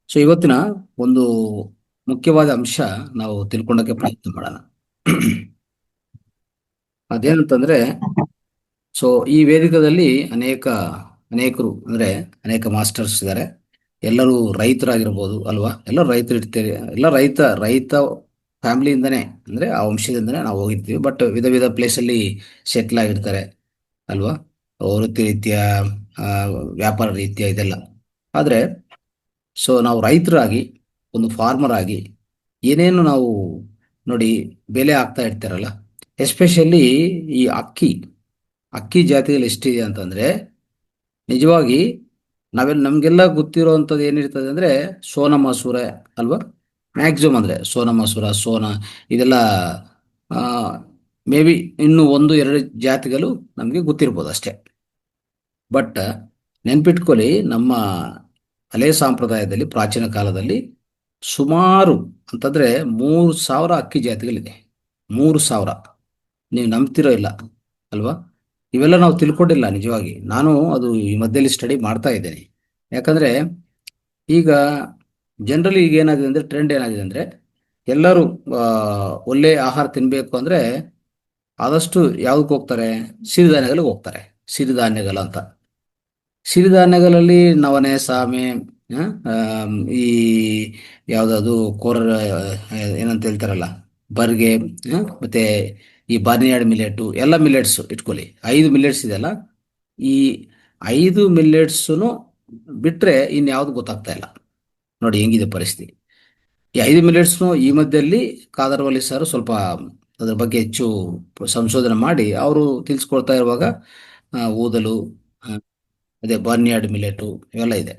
So ಇವತ್ತಿನ ಒಂದು ಮುಖ್ಯವಾದ ಅಂಶ ನಾವು ತಿಳ್ಕೊಳ್ಳೋಕೆ ಪ್ರಯತ್ನ ಮಾಡೋಣ. ಅದೇನಂತಂದ್ರೆ, ಸೊ ಈ ವೇದಿಕದಲ್ಲಿ ಅನೇಕರು ಅಂದ್ರೆ ಅನೇಕ ಮಾಸ್ಟರ್ಸ್ ಇದ್ದಾರೆ. ಎಲ್ಲರೂ ರೈತರಾಗಿರ್ಬೋದು ಅಲ್ವಾ? ಎಲ್ಲರೂ ರೈತರು ಇರ್ತೀರಿ. ಎಲ್ಲ ರೈತ ಫ್ಯಾಮಿಲಿಯಿಂದನೇ, ಅಂದ್ರೆ ಆ ವಂಶದಿಂದನೇ ನಾವು ಹೋಗಿರ್ತೀವಿ. ಬಟ್ ವಿಧ ವಿಧ ಪ್ಲೇಸಲ್ಲಿ ಸೆಟ್ಲ್ ಆಗಿರ್ತಾರೆ ಅಲ್ವಾ? ವೃತ್ತಿ ರೀತಿಯ, ಆ, ವ್ಯಾಪಾರ ರೀತಿಯ ಇದೆಲ್ಲ. ಆದ್ರೆ ಸೊ ನಾವು ರೈತರಾಗಿ, ಒಂದು ಫಾರ್ಮರ್ ಆಗಿ ಏನೇನು ನಾವು ನೋಡಿ ಬೆಲೆ ಆಗ್ತಾ ಇರ್ತಾರಲ್ಲ, ಎಸ್ಪೆಷಲಿ ಈ ಅಕ್ಕಿ ಜಾತಿಗಳು ಎಷ್ಟಿದೆ ಅಂತಂದ್ರೆ, ನಿಜವಾಗಿ ನಮಗೆಲ್ಲ ಗೊತ್ತಿರೋವಂಥದ್ದು ಏನಿರ್ತದೆ ಅಂದ್ರೆ ಸೋನ ಮಸೂರ ಅಲ್ವಾ? ಮ್ಯಾಕ್ಸಿಮಮ್ ಅಂದ್ರೆ ಸೋನ ಮಸೂರ, ಇದೆಲ್ಲ ಮೇ ಬಿ ಇನ್ನು ಒಂದು ಎರಡು ಜಾತಿಗಳು ನಮಗೆ ಗೊತ್ತಿರ್ಬೋದು ಅಷ್ಟೇ. ಬಟ್ ನೆನ್ಪಿಟ್ಕೊಳ್ಳಿ, ನಮ್ಮ ಹಳೆ ಸಂಪ್ರದಾಯದಲ್ಲಿ ಪ್ರಾಚೀನ ಕಾಲದಲ್ಲಿ ಸುಮಾರು ಅಂತಂದ್ರೆ 3,000 ಅಕ್ಕಿ ಜಾತಿಗಳಿದೆ. 3,000. ನೀವು ನಂಬ್ತಿರೋ ಇಲ್ಲ ಅಲ್ವಾ? ಇವೆಲ್ಲ ನಾವು ತಿಳ್ಕೊಂಡಿಲ್ಲ ನಿಜವಾಗಿ. ನಾನು ಅದು ಈ ಮಧ್ಯದಲ್ಲಿ ಸ್ಟಡಿ ಮಾಡ್ತಾ ಇದ್ದೇನೆ. ಯಾಕಂದ್ರೆ ಈಗ ಜನರಲಿ ಈಗ ಏನಾಗಿದೆ ಅಂದ್ರೆ, ಟ್ರೆಂಡ್ ಏನಾಗಿದೆ ಅಂದ್ರೆ, ಎಲ್ಲರೂ ಆ, ಒಳ್ಳೆ ಆಹಾರ ತಿನ್ಬೇಕು ಅಂದ್ರೆ ಆದಷ್ಟು ಯಾವ್ದಕ್ಕೆ ಹೋಗ್ತಾರೆ? ಸಿರಿಧಾನ್ಯಗಳಿಗೆ ಹೋಗ್ತಾರೆ. ಸಿರಿಧಾನ್ಯಗಳು ಅಂತ, ಸಿರಿಧಾನ್ಯಗಳಲ್ಲಿ ನವಣೆ, ಸಾಮೆ, ಆ, ಈ ಯಾವ್ದದು ಏನಂತ ಹೇಳ್ತಾರಲ್ಲ, ಬರ್ಗೆ, ಮತ್ತೆ ಈ ಬಾರ್ನಿಯಾಡ್ ಮಿಲೆಟು, ಎಲ್ಲ ಮಿಲೆಟ್ಸ್ ಇಟ್ಕೊಳ್ಳಿ. 5 ಮಿಲೆಟ್ಸ್ ಇದೆಯಲ್ಲ, ಈ 5 ಮಿಲೆಟ್ಸ್ನು ಬಿಟ್ರೆ ಇನ್ಯಾವುದು ಗೊತ್ತಾಗ್ತಾ ಇಲ್ಲ. ನೋಡಿ ಹೆಂಗಿದೆ ಪರಿಸ್ಥಿತಿ. ಈ 5 ಮಿಲೆಟ್ಸ್ನು ಈ ಮಧ್ಯದಲ್ಲಿ ಕಾದರ್ವಲ್ಲಿ ಸರ್ ಸ್ವಲ್ಪ ಅದ್ರ ಬಗ್ಗೆ ಹೆಚ್ಚು ಸಂಶೋಧನೆ ಮಾಡಿ ಅವರು ತಿಳಿಸ್ಕೊಡ್ತಾ ಇರುವಾಗ, ಊದಲು, ಅದೇ ಬರ್ನಿಯಾಡ್ ಮಿಲೆಟು, ಇವೆಲ್ಲ ಇದೆ.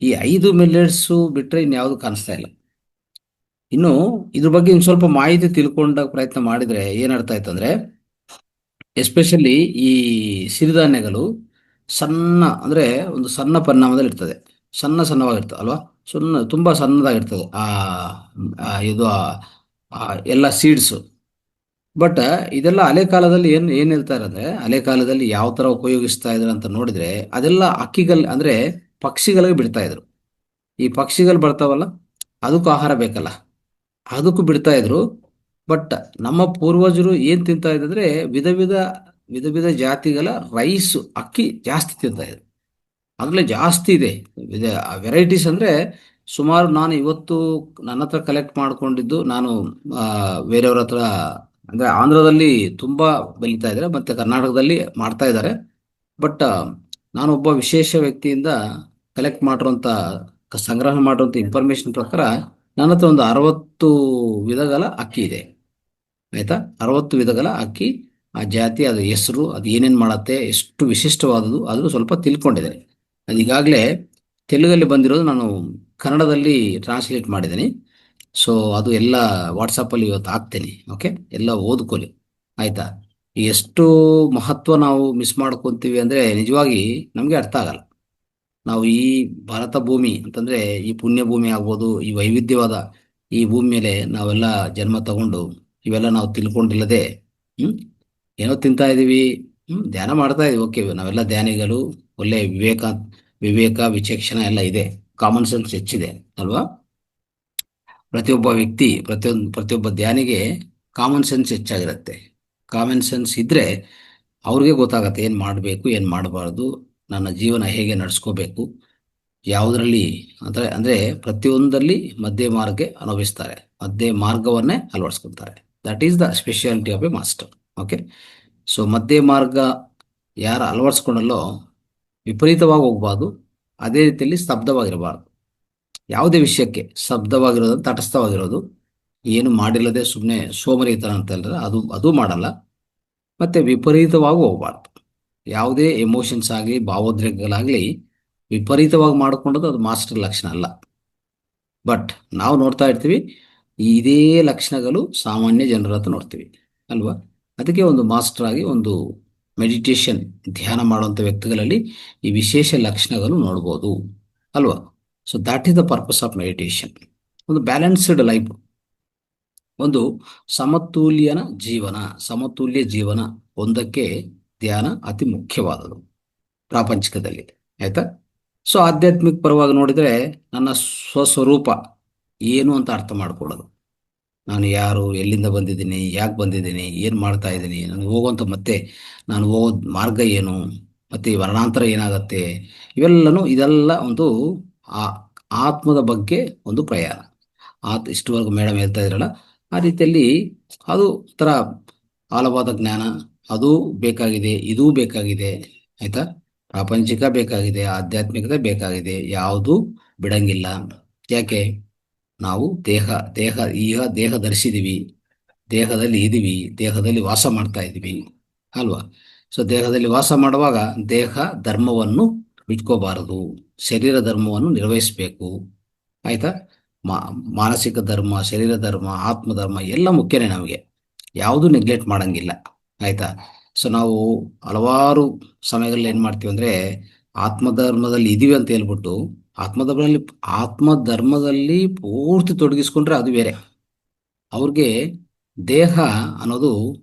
ಈ 5 ಮಿಲೆಟ್ಸು ಬಿಟ್ರೆ ಇನ್ಯಾವುದು ಕಾಣಿಸ್ತಾ ಇಲ್ಲ. ಇನ್ನು ಇದ್ರ ಬಗ್ಗೆ ಇನ್ನು ಸ್ವಲ್ಪ ಮಾಹಿತಿ ತಿಳ್ಕೊಂಡ ಪ್ರಯತ್ನ ಮಾಡಿದ್ರೆ ಏನರ್ಥ ಆಯ್ತಂದ್ರೆ, ಎಸ್ಪೆಷಲಿ ಈ ಸಿರಿಧಾನ್ಯಗಳು ಸಣ್ಣ, ಅಂದ್ರೆ ಒಂದು ಸಣ್ಣ ಪರಿಣಾಮದಲ್ಲಿ ಇರ್ತದೆ. ಸಣ್ಣವಾಗಿರ್ತದೆ ಅಲ್ವಾ? ತುಂಬಾ ಸಣ್ಣದಾಗಿರ್ತದೆ ಇದು ಎಲ್ಲ ಸೀಡ್ಸ್. ಬಟ್ ಇದೆಲ್ಲ ಹಳೆ ಕಾಲದಲ್ಲಿ ಏನ್ ಹೇಳ್ತಾರೆ ಅಂದ್ರೆ, ಹಳೆ ಕಾಲದಲ್ಲಿ ಯಾವ ತರ ಉಪಯೋಗಿಸ್ತಾ ಇದ್ರು ಅಂತ ನೋಡಿದ್ರೆ, ಅದೆಲ್ಲ ಅಂದ್ರೆ ಪಕ್ಷಿಗಳಿಗೆ ಬಿಡ್ತಾ ಇದ್ರು. ಈ ಪಕ್ಷಿಗಳು ಬರ್ತಾವಲ್ಲ, ಅದಕ್ಕೂ ಆಹಾರ ಬೇಕಲ್ಲ, ಅದಕ್ಕೂ ಬಿಡ್ತಾ ಇದ್ರು. ಬಟ್ ನಮ್ಮ ಪೂರ್ವಜರು ಏನ್ ತಿಂತಾ ಇದ್ರೆ, ವಿಧ ವಿಧ ವಿಧ ವಿಧ ಜಾತಿಗಳ ರೈಸ್, ಅಕ್ಕಿ ಜಾಸ್ತಿ ತಿಂತಾ ಇದ್ರು. ಅದ್ರಲ್ಲಿ ಜಾಸ್ತಿ ಇದೆ ವೆರೈಟೀಸ್. ಅಂದ್ರೆ ಸುಮಾರು ನಾನು ಇವತ್ತು ನನ್ನ ಹತ್ರ ಕಲೆಕ್ಟ್ ಮಾಡ್ಕೊಂಡಿದ್ದು, ನಾನು ಬೇರೆಯವ್ರ ಹತ್ರ, ಅಂದ್ರೆ ಆಂಧ್ರದಲ್ಲಿ ತುಂಬಾ ಬೆಳೀತಾ ಇದ್ದಾರೆ, ಮತ್ತೆ ಕರ್ನಾಟಕದಲ್ಲಿ ಮಾಡ್ತಾ ಇದ್ದಾರೆ. ಬಟ್ ನಾನೊಬ್ಬ ವಿಶೇಷ ವ್ಯಕ್ತಿಯಿಂದ ಕಲೆಕ್ಟ್ ಮಾಡಿರುವಂತ, ಸಂಗ್ರಹ ಮಾಡಿರುವಂತ ಇನ್ಫಾರ್ಮೇಶನ್ ಪ್ರಕಾರ ನನ್ನ ಹತ್ರ ಒಂದು 60 ವಿಧಗಳ ಅಕ್ಕಿ ಇದೆ. ಆಯ್ತಾ? 60 ವಿಧಗಳ ಅಕ್ಕಿ, ಆ ಜಾತಿ, ಅದು ಹೆಸರು, ಅದು ಏನೇನ್ ಮಾಡತ್ತೆ, ಎಷ್ಟು ವಿಶಿಷ್ಟವಾದದ್ದು, ಅದು ಸ್ವಲ್ಪ ತಿಳ್ಕೊಂಡಿದ್ದೇನೆ. ಅದು ಈಗಾಗಲೇ ತೆಲುಗಲ್ಲಿ ಬಂದಿರೋದು, ನಾನು ಕನ್ನಡದಲ್ಲಿ ಟ್ರಾನ್ಸ್ಲೇಟ್ ಮಾಡಿದ್ದೀನಿ. ಸೊ ಅದು ಎಲ್ಲ ವಾಟ್ಸಪ್ಪಲ್ಲಿ ಇವತ್ತು ಹಾಕ್ತೇನೆ. ಓಕೆ, ಎಲ್ಲ ಓದ್ಕೊಳ್ಳಿ. ಆಯ್ತಾ? ಎಷ್ಟು ಮಹತ್ವ ನಾವು ಮಿಸ್ ಮಾಡ್ಕೊಂತೀವಿ ಅಂದ್ರೆ ನಿಜವಾಗಿ ನಮಗೆ ಅರ್ಥ ಆಗಲ್ಲ. ನಾವು ಈ ಭಾರತ ಭೂಮಿ ಅಂತಂದ್ರೆ, ಈ ಪುಣ್ಯ ಭೂಮಿ ಆಗ್ಬೋದು, ಈ ವೈವಿಧ್ಯವಾದ ಈ ಭೂಮಿ ಮೇಲೆ ನಾವೆಲ್ಲ ಜನ್ಮ ತಗೊಂಡು ಇವೆಲ್ಲ ನಾವು ತಿಳ್ಕೊಂಡಿಲ್ಲದೆ, ಹ್ಮ್ ಏನೋ ತಿಂತಾ ಇದೀವಿ, ಧ್ಯಾನ ಮಾಡ್ತಾ ಇದೀವಿ. ಓಕೆ, ನಾವೆಲ್ಲ ಧ್ಯಾನಿಗಳು. ಒಳ್ಳೆ ವಿವೇಕ ವಿಚಕ್ಷಣ ಎಲ್ಲ ಇದೆ, ಕಾಮನ್ ಸೆನ್ಸ್ ಹೆಚ್ಚಿದೆ ಅಲ್ವಾ? ಪ್ರತಿಯೊಬ್ಬ ವ್ಯಕ್ತಿ, ಪ್ರತಿಯೊಬ್ಬ ಧ್ಯಾನಿಗೆ ಕಾಮನ್ ಸೆನ್ಸ್ ಹೆಚ್ಚಾಗಿರುತ್ತೆ. ಕಾಮನ್ ಸೆನ್ಸ್ ಇದ್ರೆ ಅವ್ರಿಗೆ ಗೊತ್ತಾಗತ್ತೆ ಏನ್ ಮಾಡಬೇಕು, ಏನ್ ಮಾಡಬಾರ್ದು, ನನ್ನ ಜೀವನ ಹೇಗೆ ನಡ್ಸ್ಕೋಬೇಕು, ಯಾವುದರಲ್ಲಿ, ಅಂದ್ರೆ ಪ್ರತಿಯೊಂದರಲ್ಲಿ ಮಧ್ಯೆ ಮಾರ್ಗ ಅನುಭವಿಸ್ತಾರೆ, ಮಧ್ಯೆ ಮಾರ್ಗವನ್ನೇ ಅಳವಡಿಸ್ಕೊಳ್ತಾರೆ. That is the speciality of a master. Okay, so ಮಧ್ಯೆ ಮಾರ್ಗ ಯಾರು ಅಳವಡಿಸ್ಕೊಂಡಲ್ಲೋ ವಿಪರೀತವಾಗಿ ಹೋಗ್ಬಾರ್ದು, ಅದೇ ರೀತಿಯಲ್ಲಿ ಸ್ತಬ್ಧವಾಗಿರಬಾರ್ದು. ಯಾವುದೇ ವಿಷಯಕ್ಕೆ ಸ್ತಬ್ಧವಾಗಿರೋದು, ತಟಸ್ಥವಾಗಿರೋದು, ಏನು ಮಾಡಿಲ್ಲದೆ ಸುಮ್ಮನೆ ಸೋಮರಿತನ ಅಂತ ಹೇಳಿದ್ರೆ ಅದು ಮಾಡಲ್ಲ. ಮತ್ತೆ ವಿಪರೀತವಾಗಿ ಹೋಗ್ಬಾರ್ದು. ಯಾವುದೇ ಎಮೋಷನ್ಸ್ ಆಗಲಿ, ಭಾವೋದ್ರೇಕಗಳಾಗಲಿ ವಿಪರೀತವಾಗಿ ಮಾಡಿಕೊಂಡದ್ದು ಅದು ಮಾಸ್ಟರ್ ಲಕ್ಷಣ ಅಲ್ಲ. ಬಟ್ ನಾವು ನೋಡ್ತಾ ಇರ್ತೀವಿ, ಇದೇ ಲಕ್ಷಣಗಳು ಸಾಮಾನ್ಯ ಜನರ ಹತ್ರ ನೋಡ್ತೀವಿ ಅಲ್ವಾ? ಅದಕ್ಕೆ ಒಂದು ಮಾಸ್ಟರ್ ಆಗಿ, ಒಂದು ಮೆಡಿಟೇಷನ್, ಧ್ಯಾನ ಮಾಡುವಂಥ ವ್ಯಕ್ತಿಗಳಲ್ಲಿ ಈ ವಿಶೇಷ ಲಕ್ಷಣಗಳು ನೋಡ್ಬೋದು ಅಲ್ವಾ? So that is the purpose of meditation. ಒಂದು ಬ್ಯಾಲೆನ್ಸ್ಡ್ ಲೈಫ್, ಒಂದು ಸಮತುಲ್ಯ ಜೀವನ ಒಂದಕ್ಕೆ ಧ್ಯಾನ ಅತಿ ಮುಖ್ಯವಾದದ್ದು ಪ್ರಾಪಂಚಿಕದಲ್ಲಿ. ಆಯ್ತಾ? ಸೊ ಆಧ್ಯಾತ್ಮಿಕ ಪರವಾಗಿ ನೋಡಿದರೆ ನನ್ನ ಸ್ವಸ್ವರೂಪ ಏನು ಅಂತ ಅರ್ಥ ಮಾಡ್ಕೊಳ್ಳೋದು. ನಾನು ಯಾರು, ಎಲ್ಲಿಂದ ಬಂದಿದ್ದೀನಿ, ಯಾಕೆ ಬಂದಿದ್ದೀನಿ, ಏನು ಮಾಡ್ತಾ ಇದ್ದೀನಿ, ನಾನು ಹೋಗುವಂಥ ಮತ್ತೆ ನಾನು ಹೋಗೋ ಮಾರ್ಗ ಏನು, ಮತ್ತು ಈ ವರ್ಣಾಂತರ ಏನಾಗತ್ತೆ, ಇದೆಲ್ಲ ಒಂದು ಆ ಆತ್ಮದ ಬಗ್ಗೆ ಒಂದು ಪ್ರಯಾಣ. ಇಷ್ಟುವರೆಗೂ ಮೇಡಮ್ ಹೇಳ್ತಾ ಇದ್ರಲ್ಲ, ಆ ರೀತಿಯಲ್ಲಿ ಅದು ಥರ ಆಳವಾದ ಜ್ಞಾನ ಅದು ಬೇಕಾಗಿದೆ, ಇದೂ ಬೇಕಾಗಿದೆ. ಆಯ್ತಾ? ಪ್ರಾಪಂಚಿಕ ಬೇಕಾಗಿದೆ, ಆಧ್ಯಾತ್ಮಿಕತೆ ಬೇಕಾಗಿದೆ, ಯಾವುದೂ ಬಿಡಂಗಿಲ್ಲ. ಯಾಕೆ? ನಾವು ದೇಹ ದೇಹ ಈಗ ದೇಹ ಧರಿಸಿದೀವಿ, ದೇಹದಲ್ಲಿ ಇದೀವಿ, ದೇಹದಲ್ಲಿ ವಾಸ ಮಾಡ್ತಾ ಇದ್ದೀವಿ ಅಲ್ವಾ? ಸೊ ದೇಹದಲ್ಲಿ ವಾಸ ಮಾಡುವಾಗ ದೇಹ ಧರ್ಮವನ್ನು ಬಿಟ್ಕೋಬಾರದು, ಶರೀರ ಧರ್ಮವನ್ನು ನಿರ್ವಹಿಸಬೇಕು. ಆಯ್ತಾ? ಮಾ ಮಾನಸಿಕ ಧರ್ಮ, ಶರೀರ ಧರ್ಮ, ಆತ್ಮಧರ್ಮ ಎಲ್ಲ ಮುಖ್ಯನೇ ನಮಗೆ, ಯಾವುದು ನೆಗ್ಲೆಕ್ಟ್ ಮಾಡಂಗಿಲ್ಲ. ಆಯ್ತಾ? ಸೊ ನಾವು ಹಲವಾರು ಸಮಯಗಳಲ್ಲಿ ಏನು ಮಾಡ್ತೀವಿ ಅಂದರೆ, ಆತ್ಮಧರ್ಮದಲ್ಲಿ ಇದೀವಿ ಅಂತ ಹೇಳ್ಬಿಟ್ಟು ಆತ್ಮಧರ್ಮದಲ್ಲಿ ಆತ್ಮಧರ್ಮದಲ್ಲಿ ಪೂರ್ತಿ ತೊಡಗಿಸ್ಕೊಂಡ್ರೆ ಅದು ಬೇರೆ. ಅವ್ರಿಗೆ ದೇಹ ಅನ್ನೋದು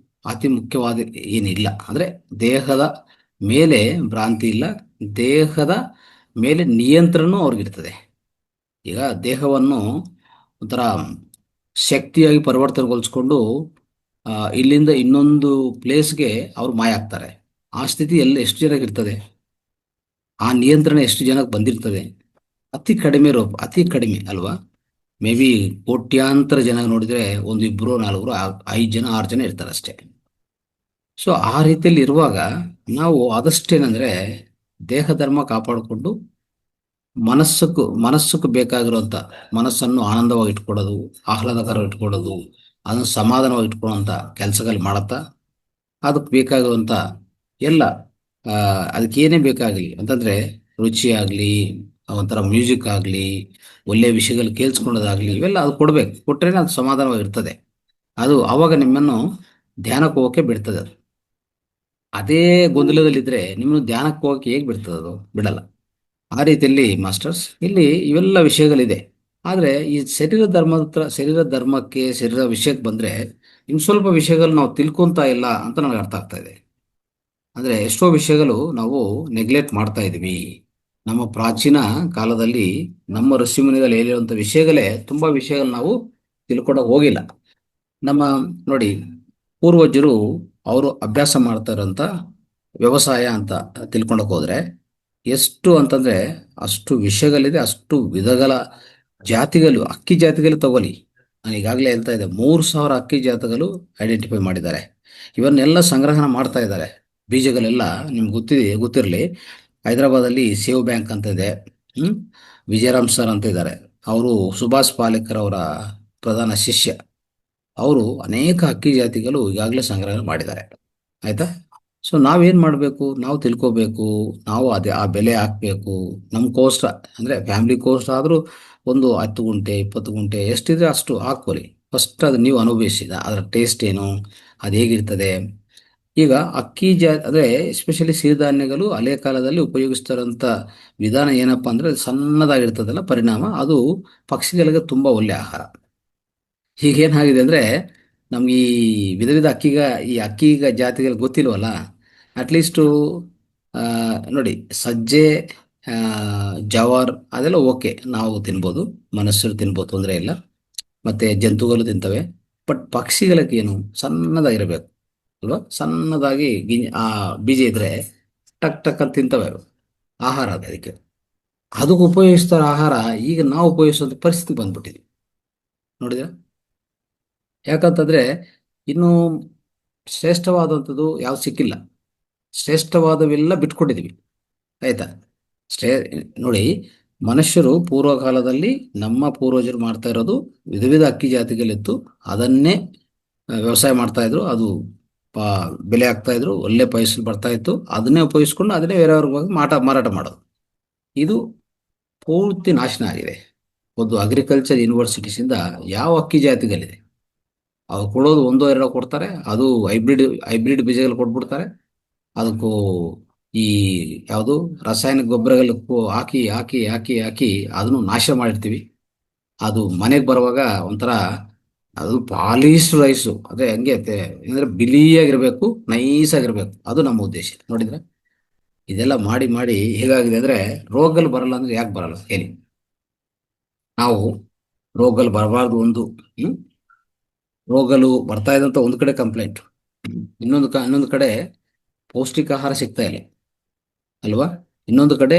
ಅತಿ ಮುಖ್ಯವಾದ ಏನಿಲ್ಲ. ಅಂದರೆ ದೇಹದ ಮೇಲೆ ಭ್ರಾಂತಿ ಇಲ್ಲ, ದೇಹದ ಮೇಲೆ ನಿಯಂತ್ರಣ ಅವ್ರಿಗಿರ್ತದೆ. ಈಗ ದೇಹವನ್ನು ಒಂಥರ ಶಕ್ತಿಯಾಗಿ ಪರಿವರ್ತನೆಗೊಳಿಸ್ಕೊಂಡು ಇಲ್ಲಿಂದ ಇನ್ನೊಂದು ಪ್ಲೇಸ್ಗೆ ಅವ್ರು ಮಾಯ ಆಗ್ತಾರೆ. ಆ ಸ್ಥಿತಿ ಎಷ್ಟು ಜನಕ್ಕೆ ಇರ್ತದೆ? ಆ ನಿಯಂತ್ರಣ ಎಷ್ಟು ಜನಕ್ಕೆ ಬಂದಿರ್ತದೆ? ಅತಿ ಕಡಿಮೆ ಅಲ್ವಾ? ಮೇ ಬಿ ಕೋಟ್ಯಾಂತರ ಜನ ನೋಡಿದ್ರೆ ಒಂದು ಇಬ್ಬರು ನಾಲ್ವರು 5 ಜನ 6 ಜನ ಇರ್ತಾರೆ ಅಷ್ಟೇ. ಸೊ ಆ ರೀತಿಯಲ್ಲಿ ಇರುವಾಗ ನಾವು ಆದಷ್ಟೇನೆಂದ್ರೆ ದೇಹ ಧರ್ಮ ಕಾಪಾಡಿಕೊಂಡು ಮನಸ್ಸಕ್ಕೂ ಬೇಕಾಗಿರುವಂತ ಮನಸ್ಸನ್ನು ಆನಂದವಾಗಿ ಇಟ್ಕೊಳ್ಳೋದು, ಆಹ್ಲಾದಕರವಾಗಿ ಇಟ್ಕೊಳ್ಳೋದು, ಅದನ್ನು ಸಮಾಧಾನವಾಗಿ ಇಟ್ಕೊಳ್ಳುವಂತ ಕೆಲಸಗಳು ಮಾಡುತ್ತಾ, ಅದಕ್ಕೆ ಬೇಕಾಗುವಂತ ಎಲ್ಲ ಅದಕ್ಕೇನೇ ಬೇಕಾಗಲಿ ಅಂತಂದ್ರೆ ರುಚಿ ಆಗಲಿ, ಒಂಥರ ಮ್ಯೂಸಿಕ್ ಆಗಲಿ, ಒಳ್ಳೆಯ ವಿಷಯಗಳು ಕೇಳಿಸ್ಕೊಳ್ಳೋದಾಗ್ಲಿ, ಇವೆಲ್ಲ ಅದು ಕೊಡ್ಬೇಕು. ಕೊಟ್ರೇನೆ ಅದು ಸಮಾಧಾನವಾಗಿರ್ತದೆ. ಅದು ಆವಾಗ ನಿಮ್ಮನ್ನು ಧ್ಯಾನಕ್ಕೆ ಹೋಗೋಕೆ ಬಿಡ್ತದೆ. ಅದು ಅದೇ ಗೊಂದಲದಲ್ಲಿದ್ರೆ ನಿಮ್ಮನ್ನು ಧ್ಯಾನಕ್ಕೆ ಹೋಗೋಕೆ ಹೇಗೆ ಬಿಡ್ತದೆ? ಅದು ಬಿಡಲ್ಲ. ಆ ರೀತಿಯಲ್ಲಿ ಮಾಸ್ಟರ್ಸ್ ಇಲ್ಲಿ ಇವೆಲ್ಲ ವಿಷಯಗಳಿದೆ. ಆದರೆ ಈ ಶರೀರ ಧರ್ಮಕ್ಕೆ, ಶರೀರ ವಿಷಯಕ್ಕೆ ಬಂದ್ರೆ ಇನ್ನು ಸ್ವಲ್ಪ ವಿಷಯಗಳು ನಾವು ತಿಳ್ಕೊಂತಾ ಇಲ್ಲ ಅಂತ ನನಗೆ ಅರ್ಥ ಆಗ್ತಾ ಇದೆ. ಅಂದ್ರೆ ಎಷ್ಟೋ ವಿಷಯಗಳು ನಾವು ನೆಗ್ಲೆಕ್ಟ್ ಮಾಡ್ತಾ ಇದೀವಿ. ನಮ್ಮ ಪ್ರಾಚೀನ ಕಾಲದಲ್ಲಿ ನಮ್ಮ ಋಷಿಮುನಿಗಳು ಹೇಳಿರುವಂಥ ವಿಷಯಗಳೇ ತುಂಬಾ ವಿಷಯಗಳು ನಾವು ತಿಳ್ಕೊಂಡೋಗಿ ಹೋಗಿಲ್ಲ. ನಮ್ಮ ನೋಡಿ, ಪೂರ್ವಜರು ಅವರು ಅಭ್ಯಾಸ ಮಾಡ್ತಾ ಇರೋಂಥ ವ್ಯವಸಾಯ ಅಂತ ತಿಳ್ಕೊಂಡೋಗಿ ಹೋದ್ರೆ ಎಷ್ಟು ಅಂತಂದ್ರೆ ಅಷ್ಟು ವಿಷಯಗಳಿದೆ, ಅಷ್ಟು ವಿಧಗಳ ಜಾತಿಗಳು, ಅಕ್ಕಿ ಜಾತಿಗಳು ತಗೊಳ್ಳಿ. ನಾನು ಈಗಾಗಲೇ ಹೇಳ್ತಾ ಇದ್ದೆ, 3,000 ಅಕ್ಕಿ ಜಾತಿಗಳು ಐಡೆಂಟಿಫೈ ಮಾಡಿದ್ದಾರೆ. ಇವನ್ನೆಲ್ಲ ಸಂಗ್ರಹಣ ಮಾಡ್ತಾ ಇದ್ದಾರೆ. ಬೀಜಗಳೆಲ್ಲ ನಿಮ್ಗೆ ಗೊತ್ತಿರಲಿ, ಹೈದರಾಬಾದಲ್ಲಿ ಸೇವ್ ಬ್ಯಾಂಕ್ ಅಂತ ಇದೆ. ಹ್ಮ್ ವಿಜಯರಾಮ್ ಸರ್ ಅಂತ ಇದ್ದಾರೆ. ಅವರು ಸುಭಾಷ್ ಪಾಲೇಕರ್ ಅವರ ಪ್ರಧಾನ ಶಿಷ್ಯ. ಅವರು ಅನೇಕ ಅಕ್ಕಿ ಜಾತಿಗಳು ಈಗಾಗಲೇ ಸಂಗ್ರಹಣೆ ಮಾಡಿದ್ದಾರೆ. ಆಯ್ತಾ? ಸೊ ನಾವೇನ್ ಮಾಡಬೇಕು? ನಾವು ತಿಳ್ಕೋಬೇಕು. ನಾವು ಅದೇ ಆ ಬೆಲೆ ಹಾಕ್ಬೇಕು. ನಮ್ಮ ಕೋಸ್ಟ್ ಅಂದ್ರೆ ಫ್ಯಾಮಿಲಿ ಕೋಸ್ಟ್ ಆದ್ರೂ ಒಂದು 10 ಗುಂಟೆ 20 ಗುಂಟೆ ಎಷ್ಟಿದ್ರೆ ಅಷ್ಟು ಹಾಕೊಳ್ಳಿ. ಫಸ್ಟ್ ಅದು ನೀವು ಅನುಭವಿಸಿದ ಅದರ ಟೇಸ್ಟ್ ಏನು, ಅದು ಹೇಗಿರ್ತದೆ. ಈಗ ಅಂದ್ರೆ ಎಸ್ಪೆಷಲಿ ಸಿರಿಧಾನ್ಯಗಳು ಹಳೆಯ ಕಾಲದಲ್ಲಿ ಉಪಯೋಗಿಸ್ತಾರಂತ ವಿಧಾನ ಏನಪ್ಪಾ ಅಂದ್ರೆ, ಸಣ್ಣದಾಗಿರ್ತದಲ್ಲ ಪರಿಣಾಮ, ಅದು ಪಕ್ಷಿಗಳಿಗೆ ತುಂಬಾ ಒಳ್ಳೆ ಆಹಾರ. ಹೀಗೇನಾಗಿದೆ ಅಂದ್ರೆ, ನಮ್ಗೆ ವಿಧ ವಿಧ ಈ ಅಕ್ಕಿ ಜಾತಿಗಳು ಗೊತ್ತಿಲ್ವಲ್ಲ. ಅಟ್ಲೀಸ್ಟು ನೋಡಿ, ಸಜ್ಜೆ, ಆ, ಜವಾರ್ ಅದೆಲ್ಲ ಓಕೆ, ನಾವು ತಿನ್ಬೋದು, ಮನುಷ್ಯರು ತಿನ್ಬೋದು, ತೊಂದರೆ ಇಲ್ಲ. ಮತ್ತೆ ಜಂತುಗಳು ತಿಂತವೆ. ಬಟ್ ಪಕ್ಷಿಗಳಿಗೆ ಏನು ಸಣ್ಣದಾಗಿರ್ಬೇಕು ಅಲ್ವಾ? ಸಣ್ಣದಾಗಿ ಆ ಬೀಜ ಇದ್ರೆ ಟಕ್ ಟಕ್ ಅಂತ ತಿಂತವೆ ಅವು. ಆಹಾರ ಅದು ಅದಕ್ಕೆ. ಅದಕ್ಕೆ ಉಪಯೋಗಿಸ್ತಾರ ಆಹಾರ. ಈಗ ನಾವು ಉಪಯೋಗಿಸುವಂತ ಪರಿಸ್ಥಿತಿ ಬಂದ್ಬಿಟ್ಟಿದೆ, ನೋಡಿದ್ರ? ಯಾಕಂತಂದ್ರೆ ಇನ್ನು ಶ್ರೇಷ್ಠವಾದಂಥದ್ದು ಯಾವ್ದು ಸಿಕ್ಕಿಲ್ಲ. ಶ್ರೇಷ್ಠವಾದವೆಲ್ಲ ಬಿಟ್ಕೊಟ್ಟಿದೀವಿ. ಆಯ್ತಾ? ಶ್ರೇ ನೋಡಿ, ಮನುಷ್ಯರು ಪೂರ್ವಕಾಲದಲ್ಲಿ ನಮ್ಮ ಪೂರ್ವಜರು ಮಾಡ್ತಾ ಇರೋದು ವಿಧ ವಿಧ ಅಕ್ಕಿ ಜಾತಿಗಳಿತ್ತು. ಅದನ್ನೇ ವ್ಯವಸಾಯ ಮಾಡ್ತಾ ಇದ್ರು. ಅದು ಬೆಲೆ ಆಗ್ತಾ ಇದ್ರು, ಒಳ್ಳೆ ಪೈಸಲು ಬರ್ತಾ ಇತ್ತು. ಅದನ್ನೇ ಉಪಯೋಗಿಸ್ಕೊಂಡು ಅದನ್ನೇ ಬೇರೆಯವ್ರಿಗೆ ಮಾರಾಟ ಮಾಡೋದು. ಇದು ಪೂರ್ತಿ ನಾಶನ ಆಗಿದೆ. ಒಂದು ಅಗ್ರಿಕಲ್ಚರ್ ಯೂನಿವರ್ಸಿಟೀಸಿಂದ ಯಾವ ಅಕ್ಕಿ ಜಾತಿಗಳಿದೆ ಅವು ಕೊಡೋದು ಒಂದೋ ಎರಡೋ ಕೊಡ್ತಾರೆ. ಅದು ಹೈಬ್ರಿಡ್ ಬೀಜಗಳು ಕೊಟ್ಬಿಡ್ತಾರೆ. ಅದಕ್ಕೂ ಈ ಯಾವುದು ರಾಸಾಯನಿಕ ಗೊಬ್ಬರಗಳು ಹಾಕಿ ಹಾಕಿ ಹಾಕಿ ಹಾಕಿ ಅದನ್ನು ನಾಶ ಮಾಡಿರ್ತೀವಿ. ಅದು ಮನೆಗೆ ಬರುವಾಗ ಒಂಥರ ಅದು ಪಾಲಿಶ್ ರೈಸು, ಅದೇ ಹಂಗೆ ಅಂದ್ರೆ ಬಿಳಿಯಾಗಿರ್ಬೇಕು, ನೈಸ್ ಆಗಿರ್ಬೇಕು. ಅದು ನಮ್ಮ ಉದ್ದೇಶ, ನೋಡಿದ್ರೆ. ಇದೆಲ್ಲ ಮಾಡಿ ಮಾಡಿ ಹೇಗಾಗಿದೆ ಅಂದ್ರೆ ರೋಗಗಳು ಬರಲ್ಲ ಅಂದ್ರೆ ಯಾಕೆ ಬರಲ್ಲ ಹೇಳಿ. ನಾವು ರೋಗಗಳು ಬರಬಾರ್ದು ಒಂದು, ಹ್ಮ್? ರೋಗಗಳು ಬರ್ತಾ ಇದೆ ಅಂತ ಒಂದು ಕಡೆ ಕಂಪ್ಲೇಂಟ್, ಇನ್ನೊಂದು ಕಡೆ ಪೌಷ್ಟಿಕ ಆಹಾರ ಸಿಗ್ತಾ ಇಲ್ಲ ಅಲ್ವಾ? ಇನ್ನೊಂದು ಕಡೆ